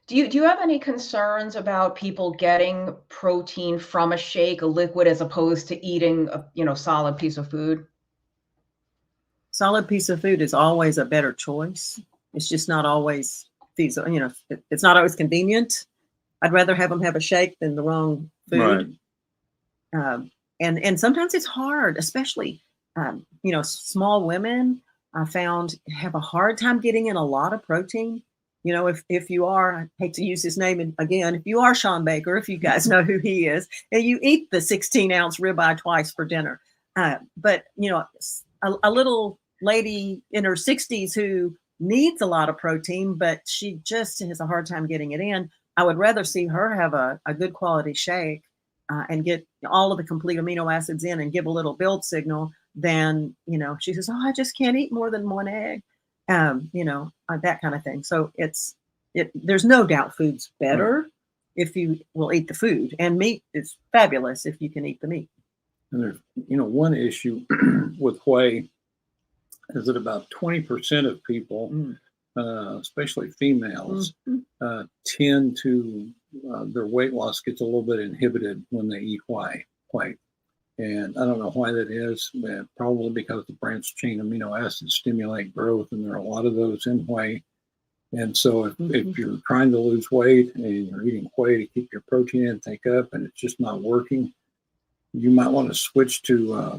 Do you have any concerns about people getting protein from a shake, a liquid, as opposed to eating a solid piece of food? Solid piece of food is always a better choice. It's just not always feasible. It's not always convenient. I'd rather have them have a shake than the wrong food. Right. And sometimes it's hard, especially small women, I found, have a hard time getting in a lot of protein. If you are, I hate to use his name again, if you are Sean Baker, if you guys know who he is, and you eat the 16-ounce ribeye twice for dinner, but a little lady in her 60s who needs a lot of protein, but she just has a hard time getting it in, I would rather see her have a good quality shake and get all of the complete amino acids in and give a little build signal than, she says, oh, I just can't eat more than one egg. That kind of thing. So there's no doubt food's better if you will eat the food, and meat is fabulous if you can eat the meat. And there's, one issue with whey is that about 20% of people, especially females, tend to, their weight loss gets a little bit inhibited when they eat whey. And I don't know why that is, but probably because the branched chain amino acids stimulate growth, and there are a lot of those in whey. And so if you're trying to lose weight and you're eating whey to keep your protein intake up and it's just not working, you might want to switch to a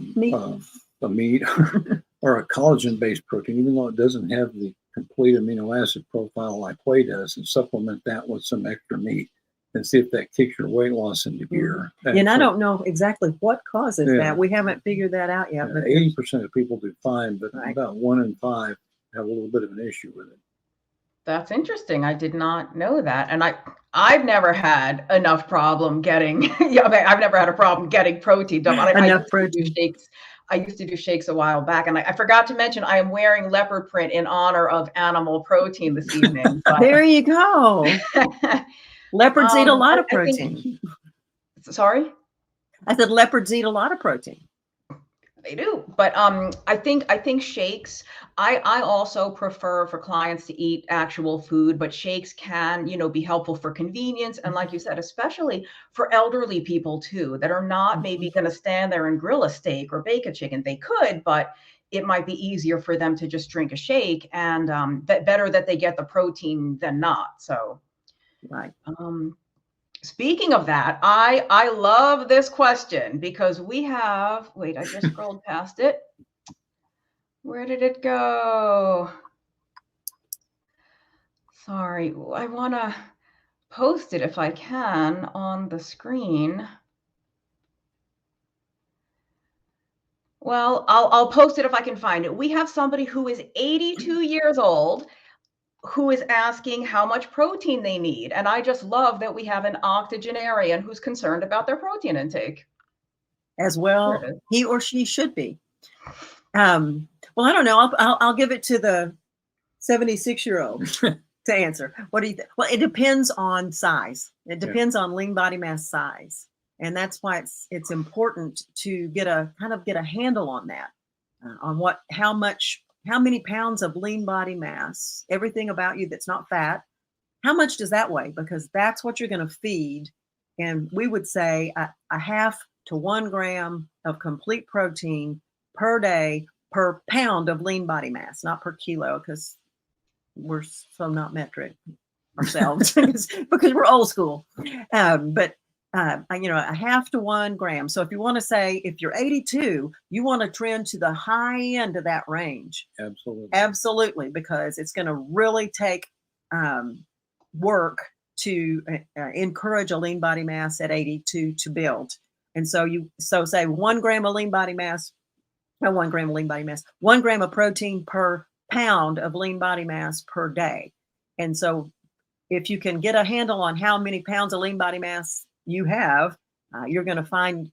meat or a collagen-based protein, even though it doesn't have the complete amino acid profile like whey does, and supplement that with some extra meat and see if that kicks your weight loss into gear. And I don't know exactly what causes that. We haven't figured that out yet. But 80% of people do fine, but about 1 in 5 have a little bit of an issue with it. That's interesting. I did not know that. And I've never had enough problem getting, I've never had a problem getting protein. Enough protein. I used to do shakes a while back, and I forgot to mention I am wearing leopard print in honor of animal protein this evening. There you go. Leopards eat a lot of protein. Sorry? I said leopards eat a lot of protein. They do, but I think shakes. I also prefer for clients to eat actual food, but shakes can be helpful for convenience, and like you said, especially for elderly people too, that are not maybe going to stand there and grill a steak or bake a chicken. They could, but it might be easier for them to just drink a shake, and better that they get the protein than not. So, right. Speaking of that, I love this question because we have, wait, I just scrolled past it. Where did it go? Sorry, I want to post it if I can on the screen. Well, I'll post it if I can find it. We have somebody who is 82 years old who is asking how much protein they need. And I just love that we have an octogenarian who's concerned about their protein intake. As well, he or she should be. Well, I don't know. I'll give it to the 76-year-old to answer. What do you think? Well, it depends on size. It depends on lean body mass size. And that's why it's important to get a handle on that, on how many pounds of lean body mass, everything about you that's not fat, how much does that weigh? Because that's what you're going to feed. And we would say a half to 1 gram of complete protein per day per pound of lean body mass, not per kilo, because we're so not metric ourselves because we're old school. But a half to 1 gram. So if you want to say, if you're 82, you want to trend to the high end of that range. Absolutely, because it's going to really take work to encourage a lean body mass at 82 to build. And so say 1 gram of lean body mass, 1 gram of lean body mass, 1 gram of protein per pound of lean body mass per day. And so if you can get a handle on how many pounds of lean body mass you have, you're going to find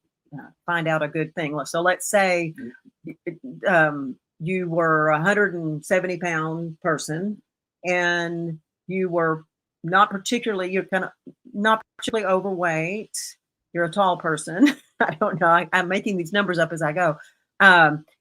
out a good thing. So let's say you were a 170-pound person and you were not particularly overweight. You're a tall person. I don't know. I'm making these numbers up as I go.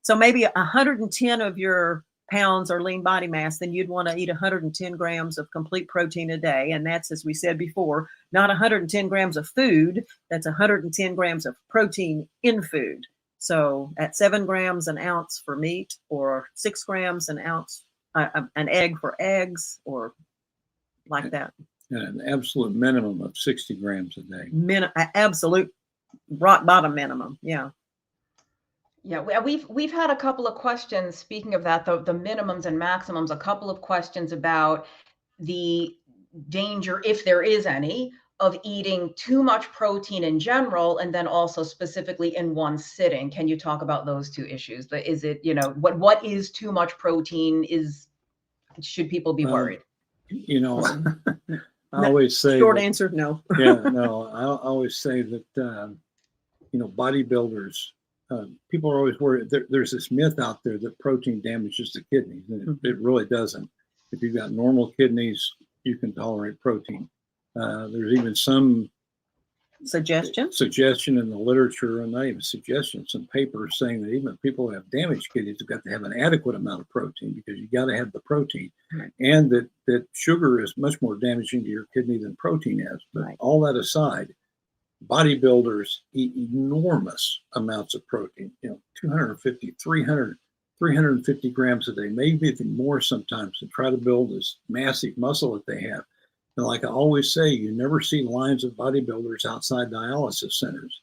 So maybe 110 of your pounds are lean body mass, then you'd want to eat 110 grams of complete protein a day. And that's, as we said before, not 110 grams of food. That's 110 grams of protein in food. So at 7 grams an ounce for meat, or 6 grams an ounce, an egg for eggs, or like that. And an absolute minimum of 60 grams a day. Absolute rock bottom minimum. Yeah. Yeah, we've had a couple of questions. Speaking of that, the minimums and maximums, a couple of questions about the danger, if there is any, of eating too much protein in general, and then also specifically in one sitting. Can you talk about those two issues? Is it, what is too much protein? Should people be worried? I always say short answer, no. Yeah, no. I always say that bodybuilders, people are always worried. There's this myth out there that protein damages the kidneys, and it really doesn't. If you've got normal kidneys, you can tolerate protein. There's even some suggestion in the literature, and not even suggestion, some papers saying that even people who have damaged kidneys have got to have an adequate amount of protein, because you got to have the protein, and that sugar is much more damaging to your kidney than protein is. But all that aside, bodybuilders eat enormous amounts of protein, 250, 300, 350 grams a day, maybe even more sometimes, to try to build this massive muscle that they have. And like I always say, you never see lines of bodybuilders outside dialysis centers.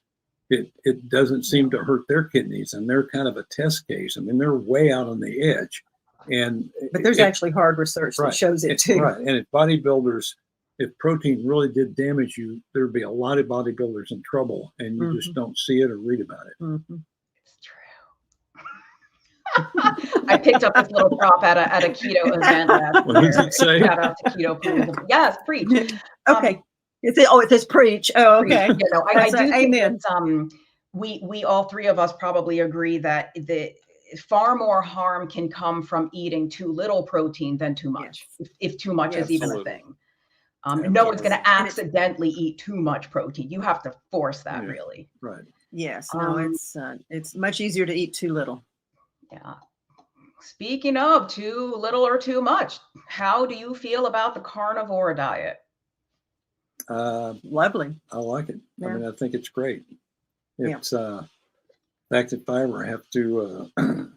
It doesn't seem to hurt their kidneys, and they're kind of a test case. I mean, they're way out on the edge. But there's actually hard research that shows it too. Right. And if protein really did damage you, there'd be a lot of bodybuilders in trouble, and you just don't see it or read about it. It's true. I picked up this little prop at a keto event last year. What does it say? Shout out to keto please. Yes, preach. Okay. It says preach. Oh, okay. Preach. I do amen. think we all three of us probably agree that far more harm can come from eating too little protein than too much, if too much is even a thing. No one's going to accidentally eat too much protein. You have to force that, really. Right. Yes. No, it's much easier to eat too little. Yeah. Speaking of too little or too much, how do you feel about the carnivore diet? Lovely. I like it. Yeah. I mean, I think it's great. It's in fact, if I ever have to if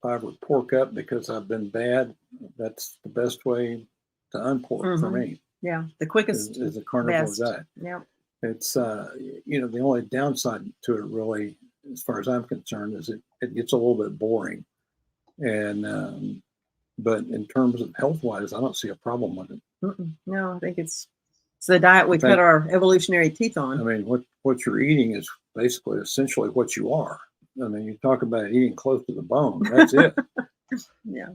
I ever pork up because I've been bad, that's the best way to unpork for me. Yeah, the quickest is a carnivore diet. Yeah, it's the only downside to it, really, as far as I'm concerned, is it gets a little bit boring, and but in terms of health wise, I don't see a problem with it. No, I think it's the diet we cut our evolutionary teeth on. I mean, what you're eating is basically essentially what you are. I mean, you talk about eating close to the bone. That's it. Yeah.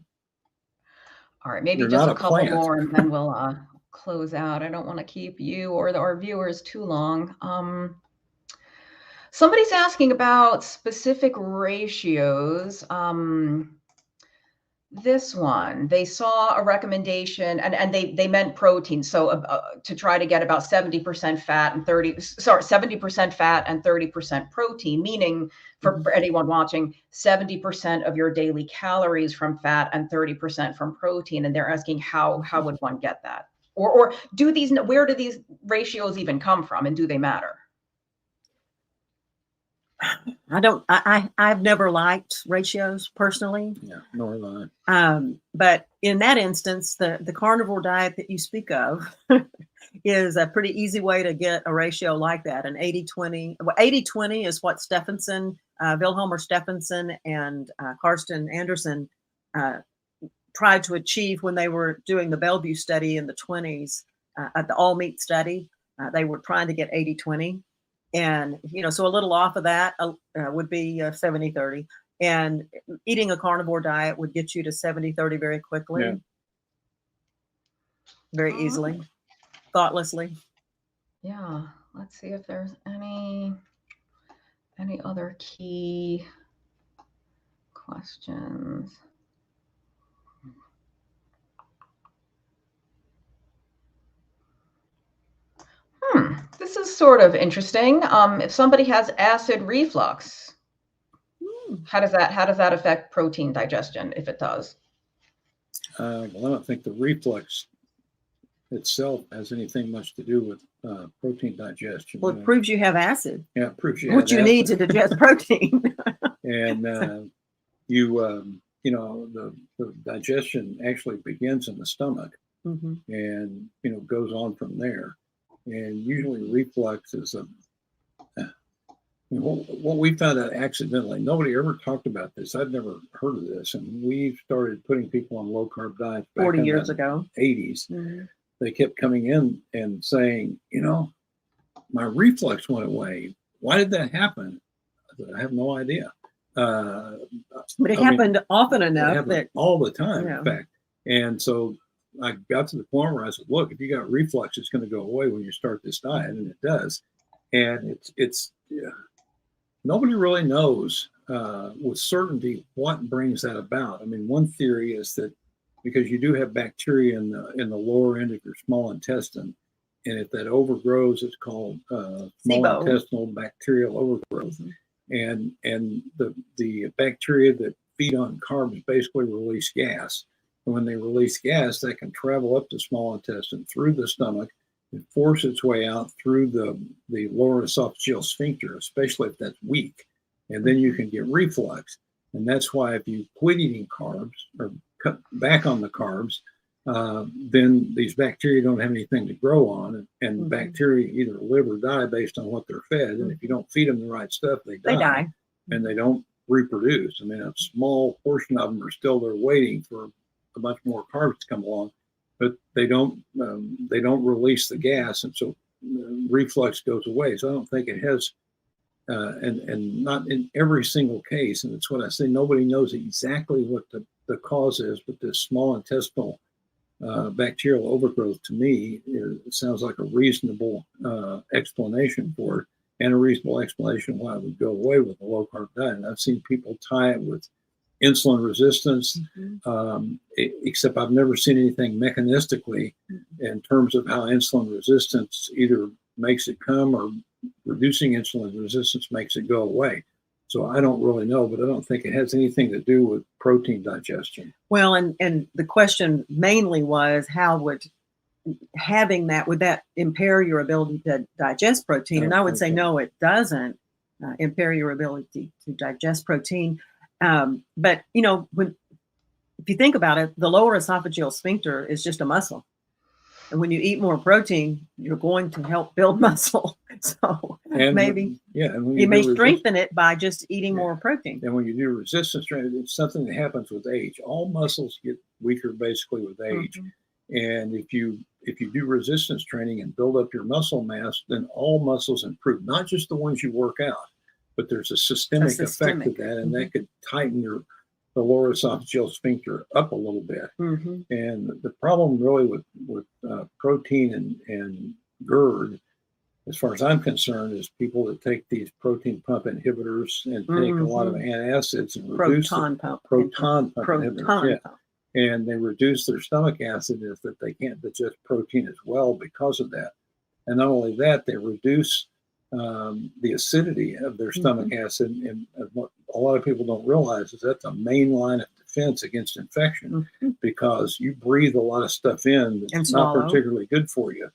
All right, maybe just a couple more, and then we'll close out. I don't want to keep you or our viewers too long. Somebody's asking about specific ratios. This one, they saw a recommendation, and they meant protein. So to try to get about 70% fat and 70% fat and 30% protein, meaning for anyone watching, 70% of your daily calories from fat and 30% from protein. And they're asking how would one get that? Or where do these ratios even come from, and do they matter? I've never liked ratios personally. Yeah, nor have I. But in that instance, the carnivore diet that you speak of is a pretty easy way to get a ratio like that. An 80-20. Well, 80-20 is what Wilhelmer Stephenson and Karsten Anderson tried to achieve when they were doing the Bellevue study in the 20s, at the all meat study. They were trying to get 80-20. And, so a little off of that would be 70-30. And eating a carnivore diet would get you to 70-30 very quickly, very easily, thoughtlessly. Yeah. Let's see if there's any other key questions. This is sort of interesting. If somebody has acid reflux, how does that affect protein digestion, if it does? Well, I don't think the reflux itself has anything much to do with protein digestion. Well, it proves you have acid. Yeah, it proves you what you have need to digest protein. And you know, the digestion actually begins in the stomach, and goes on from there. And usually reflux is what we found out accidentally. Nobody ever talked about this. I'd never heard of this, and we started putting people on low carb diets back 40 in years the ago. 80s. They kept coming in and saying, my reflux went away. Why did that happen? I said, I have no idea. But it happened often enough that all the time, in fact. And so I got to the point where I said, look, if you got reflux, it's going to go away when you start this diet, and it does. And it's nobody really knows with certainty what brings that about. I mean, one theory is that because you do have bacteria in the lower end of your small intestine, and if that overgrows, it's called small intestinal bacterial overgrowth. And the bacteria that feed on carbs basically release gas. And when they release gas, that can travel up the small intestine through the stomach and force its way out through the lower esophageal sphincter, especially if that's weak. And then you can get reflux. And that's why if you quit eating carbs or cut back on the carbs, then these bacteria don't have anything to grow on, and bacteria either live or die based on what they're fed. And if you don't feed them the right stuff, they die. And they don't reproduce. I mean, a small portion of them are still there waiting for a bunch more carbs to come along, but they don't release the gas, and so reflux goes away. So I don't think it has, and not in every single case. And it's what I say, nobody knows exactly what the cause is, but this small intestinal bacterial overgrowth, to me, it sounds like a reasonable explanation for it, and a reasonable explanation why it would go away with a low carb diet. And I've seen people tie it with insulin resistance, except I've never seen anything mechanistically in terms of how insulin resistance either makes it come or reducing insulin resistance makes it go away. So I don't really know, but I don't think it has anything to do with protein digestion. Well, and the question mainly was, how would having that, would that impair your ability to digest protein? And I would say, no, it doesn't impair your ability to digest protein. But, if you think about it, the lower esophageal sphincter is just a muscle. And when you eat more protein, you're going to help build muscle. So maybe you may strengthen it by just eating more protein. And when you do resistance training, it's something that happens with age. All muscles get weaker basically with age. And if you do resistance training and build up your muscle mass, then all muscles improve, not just the ones you work out, but there's a systemic effect of that, and that could tighten the lower esophageal sphincter up a little bit. And the problem really with protein and GERD, as far as I'm concerned, is people that take these protein pump inhibitors and take a lot of antacids and reduce proton pump inhibitors. And they reduce their stomach acid, is that they can't digest protein as well because of that. And not only that, they reduce the acidity of their stomach acid. And what a lot of people don't realize is that's a main line of defense against infection, because you breathe a lot of stuff in that's not particularly good for you.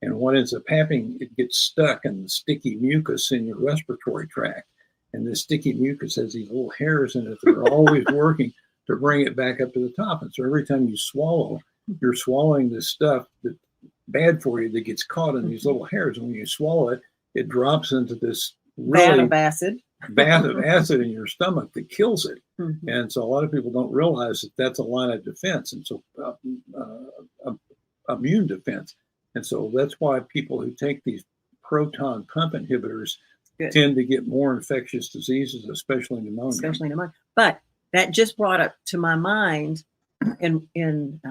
And what ends up happening, it gets stuck in the sticky mucus in your respiratory tract. And this sticky mucus has these little hairs in it that are always working to bring it back up to the top. And so every time you swallow, you're swallowing this stuff that's bad for you that gets caught in these little hairs. And when you swallow it, it drops into this really bath of acid in your stomach that kills it. And so a lot of people don't realize that that's a line of defense, and so immune defense. And so that's why people who take these proton pump inhibitors tend to get more infectious diseases, especially pneumonia. But that just brought up to my mind, in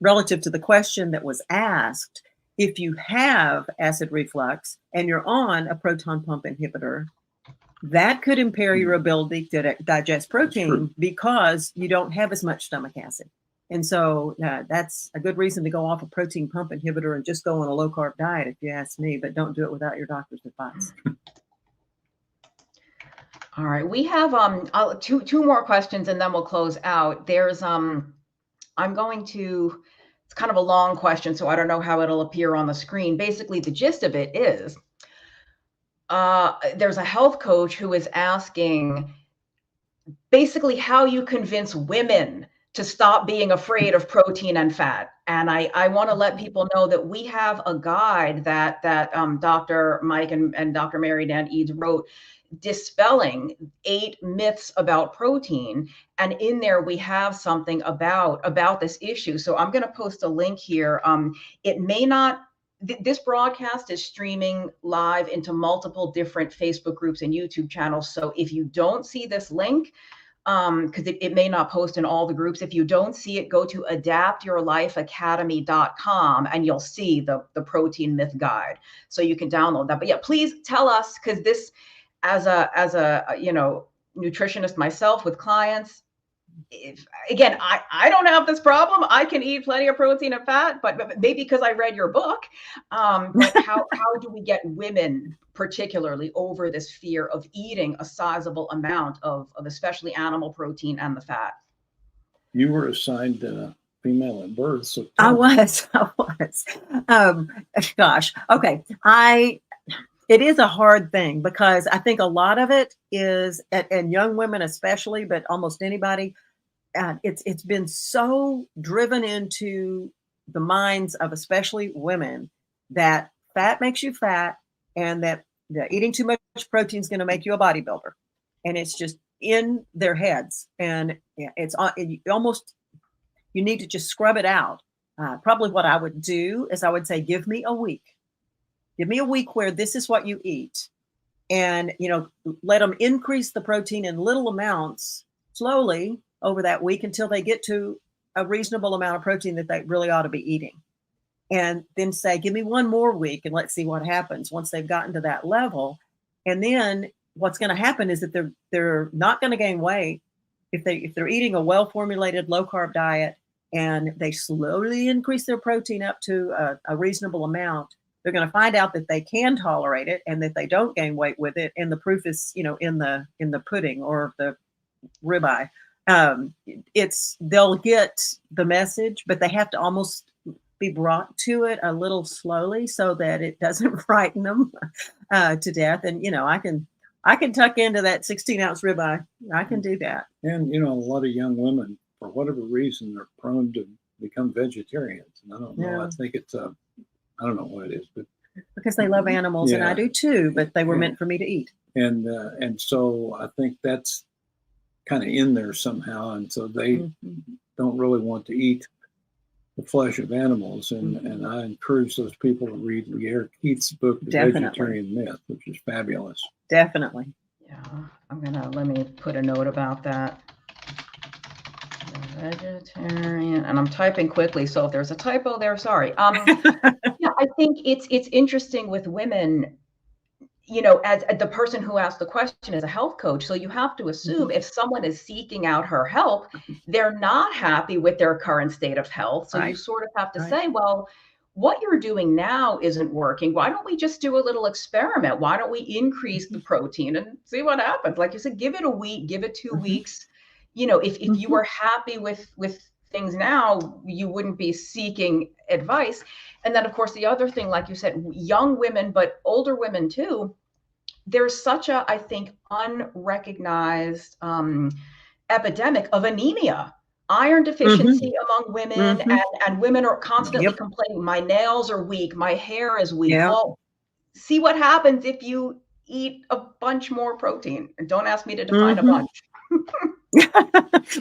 relative to the question that was asked, if you have acid reflux and you're on a proton pump inhibitor, that could impair your ability to digest protein because you don't have as much stomach acid. And so that's a good reason to go off a protein pump inhibitor and just go on a low carb diet, if you ask me, but don't do it without your doctor's advice. All right, we have two more questions and then we'll close out. There's I'm going to, it's kind of a long question, so I don't know how it'll appear on the screen. Basically, the gist of it is there's a health coach who is asking basically how you convince women to stop being afraid of protein and fat. And I want to let people know that we have a guide that Dr. Mike and Dr. Mary Dan Eades wrote, dispelling 8 myths about protein. And in there, we have something about this issue. So I'm going to post a link here. It may not, this broadcast is streaming live into multiple different Facebook groups and YouTube channels. So if you don't see this link, because it may not post in all the groups. If you don't see it, go to adaptyourlifeacademy.com and you'll see the protein myth guide. So you can download that. But yeah, please tell us, because this, as a nutritionist myself with clients, again, I don't have this problem. I can eat plenty of protein and fat, but maybe because I read your book. But how do we get women particularly over this fear of eating a sizable amount of especially animal protein and the fat? You were assigned female at birth, so I was. Gosh, okay. It is a hard thing because I think a lot of it is, and young women especially, but almost anybody, it's been so driven into the minds of especially women that fat makes you fat and that eating too much protein is going to make you a bodybuilder. And it's just in their heads. And it's almost, you need to just scrub it out. Probably what I would do is I would say, give me a week. Give me a week where this is what you eat. And, let them increase the protein in little amounts slowly over that week until they get to a reasonable amount of protein that they really ought to be eating. And then say, give me one more week and let's see what happens once they've gotten to that level. And then what's going to happen is that they're not going to gain weight if they're eating a well-formulated low-carb diet and they slowly increase their protein up to a reasonable amount. They're going to find out that they can tolerate it and that they don't gain weight with it. And the proof is, in the pudding or the ribeye. They'll get the message, but they have to almost be brought to it a little slowly so that it doesn't frighten them to death. And, I can tuck into that 16-ounce ribeye. I can do that. And, a lot of young women, for whatever reason, are prone to become vegetarians. And I don't know. Yeah. I think it's I don't know what it is, but because they love animals, and I do too, but they were meant for me to eat. And so I think that's kind of in there somehow. And so they don't really want to eat the flesh of animals. And I encourage those people to read Eric Keith's book, The Vegetarian Myth, which is fabulous. Definitely. Yeah, let me put a note about that. Vegetarian, and I'm typing quickly, so if there's a typo there, sorry. Yeah, I think it's interesting with women, as the person who asked the question is a health coach. So you have to assume if someone is seeking out her help, they're not happy with their current state of health. So you sort of have to say, well, what you're doing now isn't working. Why don't we just do a little experiment? Why don't we increase the protein and see what happens? Like you said, give it a week, give it 2 weeks. If you were happy with things now, you wouldn't be seeking advice. And then, of course, the other thing, like you said, young women, but older women too, there's such a, I think, unrecognized epidemic of anemia, iron deficiency among women, and women are constantly complaining, my nails are weak, my hair is weak. Well, see what happens if you eat a bunch more protein. And don't ask me to define a bunch.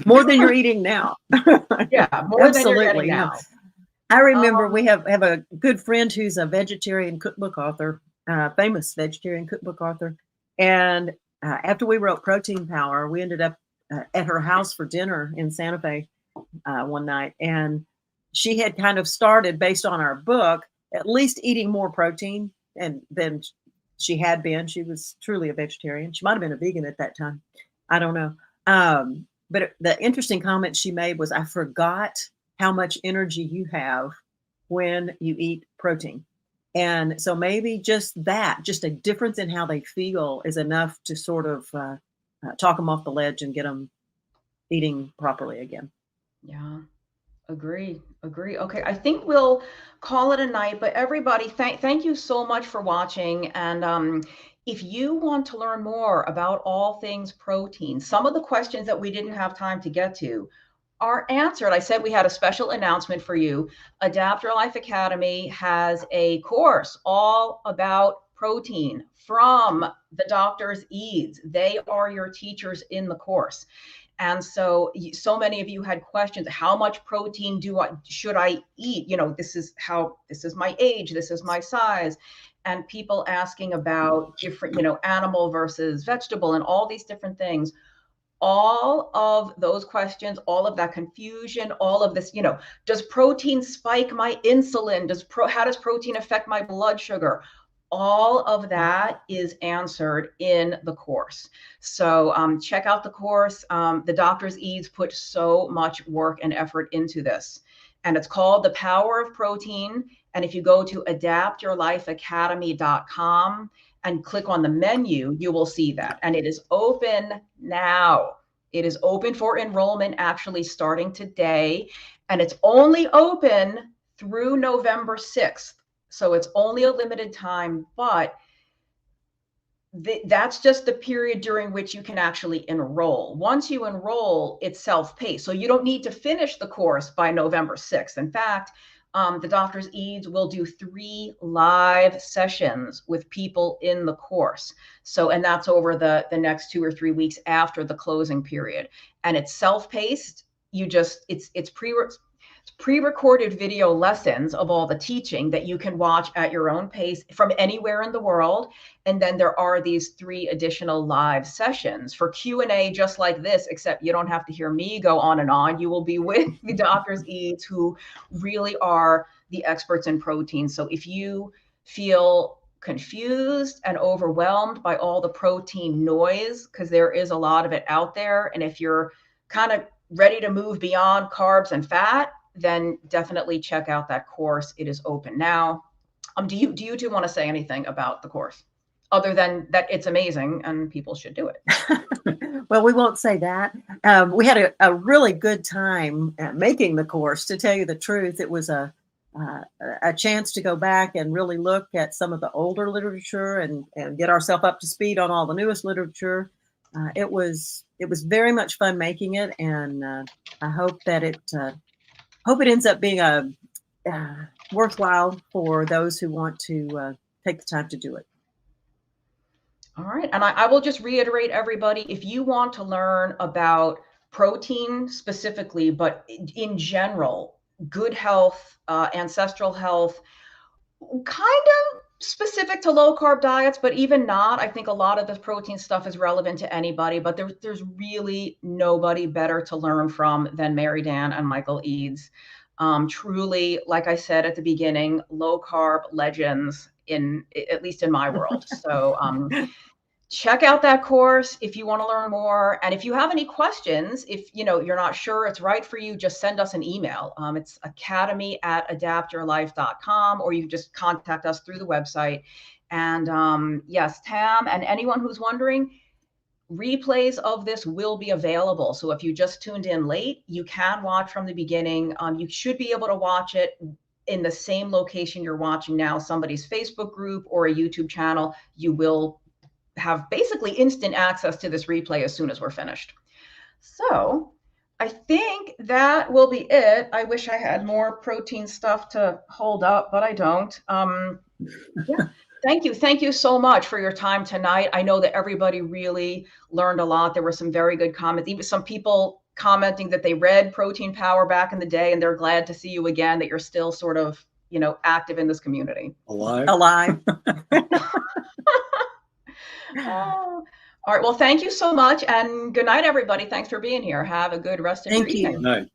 More than you're eating now. Yeah, more than you're getting now. I remember we have a good friend who's a vegetarian cookbook author, famous vegetarian cookbook author. And after we wrote Protein Power, we ended up at her house for dinner in Santa Fe one night. And she had kind of started, based on our book, at least eating more protein than she had been. She was truly a vegetarian. She might have been a vegan at that time. I don't know. But the interesting comment she made was, I forgot how much energy you have when you eat protein. And so maybe just a difference in how they feel is enough to sort of talk them off the ledge and get them eating properly again. Yeah. Agree. Okay, I think we'll call it a night, but everybody, thank you so much for watching. And if you want to learn more about all things protein, some of the questions that we didn't have time to get to are answered. I said we had a special announcement for you. Adapt Your Life Academy has a course all about protein from the Doctor's Eades. They are your teachers in the course. And so many of you had questions. How much protein should I eat? This is my age, this is my size. And people asking about different, animal versus vegetable and all these different things. All of those questions, all of that confusion, all of this, does protein spike my insulin? How does protein affect my blood sugar? All of that is answered in the course. So check out the course. The Doctor's Eades put so much work and effort into this. And it's called The Power of Protein. And if you go to adaptyourlifeacademy.com and click on the menu, you will see that. And it is open now. It is open for enrollment actually starting today. And it's only open through November 6th. So it's only a limited time, but that's just the period during which you can actually enroll. Once you enroll, it's self-paced. So you don't need to finish the course by November 6th. In fact, the Doctor's Eades will do 3 live sessions with people in the course. And that's over the next 2 or 3 weeks after the closing period. And it's self-paced. It's pre-recorded video lessons of all the teaching that you can watch at your own pace from anywhere in the world. And then there are these 3 additional live sessions for Q&A just like this, except you don't have to hear me go on and on. You will be with the Doctor's Eades, who really are the experts in protein. So if you feel confused and overwhelmed by all the protein noise, because there is a lot of it out there, and if you're kind of ready to move beyond carbs and fat, then definitely check out that course. It is open now. Do you two want to say anything about the course other than that it's amazing and people should do it? Well, we won't say that. We had a really good time making the course, to tell you the truth. It was a chance to go back and really look at some of the older literature and get ourselves up to speed on all the newest literature. It was very much fun making it, and I hope that it ends up being worthwhile for those who want to take the time to do it. All right. And I will just reiterate, everybody, if you want to learn about protein specifically, but in general, good health, ancestral health, kind of specific to low carb diets, but even not, I think a lot of the protein stuff is relevant to anybody, but there's really nobody better to learn from than Mary Dan and Michael Eades. Truly, like I said at the beginning, low carb legends, at least in my world. So check out that course if you want to learn more. And if you have any questions, if you're not sure it's right for you, just send us an email. It's academy@adaptyourlife.com, or you can just contact us through the website. And yes, Tam, and anyone who's wondering, replays of this will be available. So if you just tuned in late, you can watch from the beginning. You should be able to watch it in the same location you're watching now, somebody's Facebook group or a YouTube channel. You will have basically instant access to this replay as soon as we're finished. So I think that will be it. I wish I had more protein stuff to hold up, but I don't. Yeah. Thank you so much for your time tonight. I know that everybody really learned a lot. There were some very good comments, even some people commenting that they read Protein Power back in the day, and they're glad to see you again, that you're still sort of, active in this community. Alive. All right. Well, thank you so much, and good night, everybody. Thanks for being here. Have a good rest of your evening. Good night.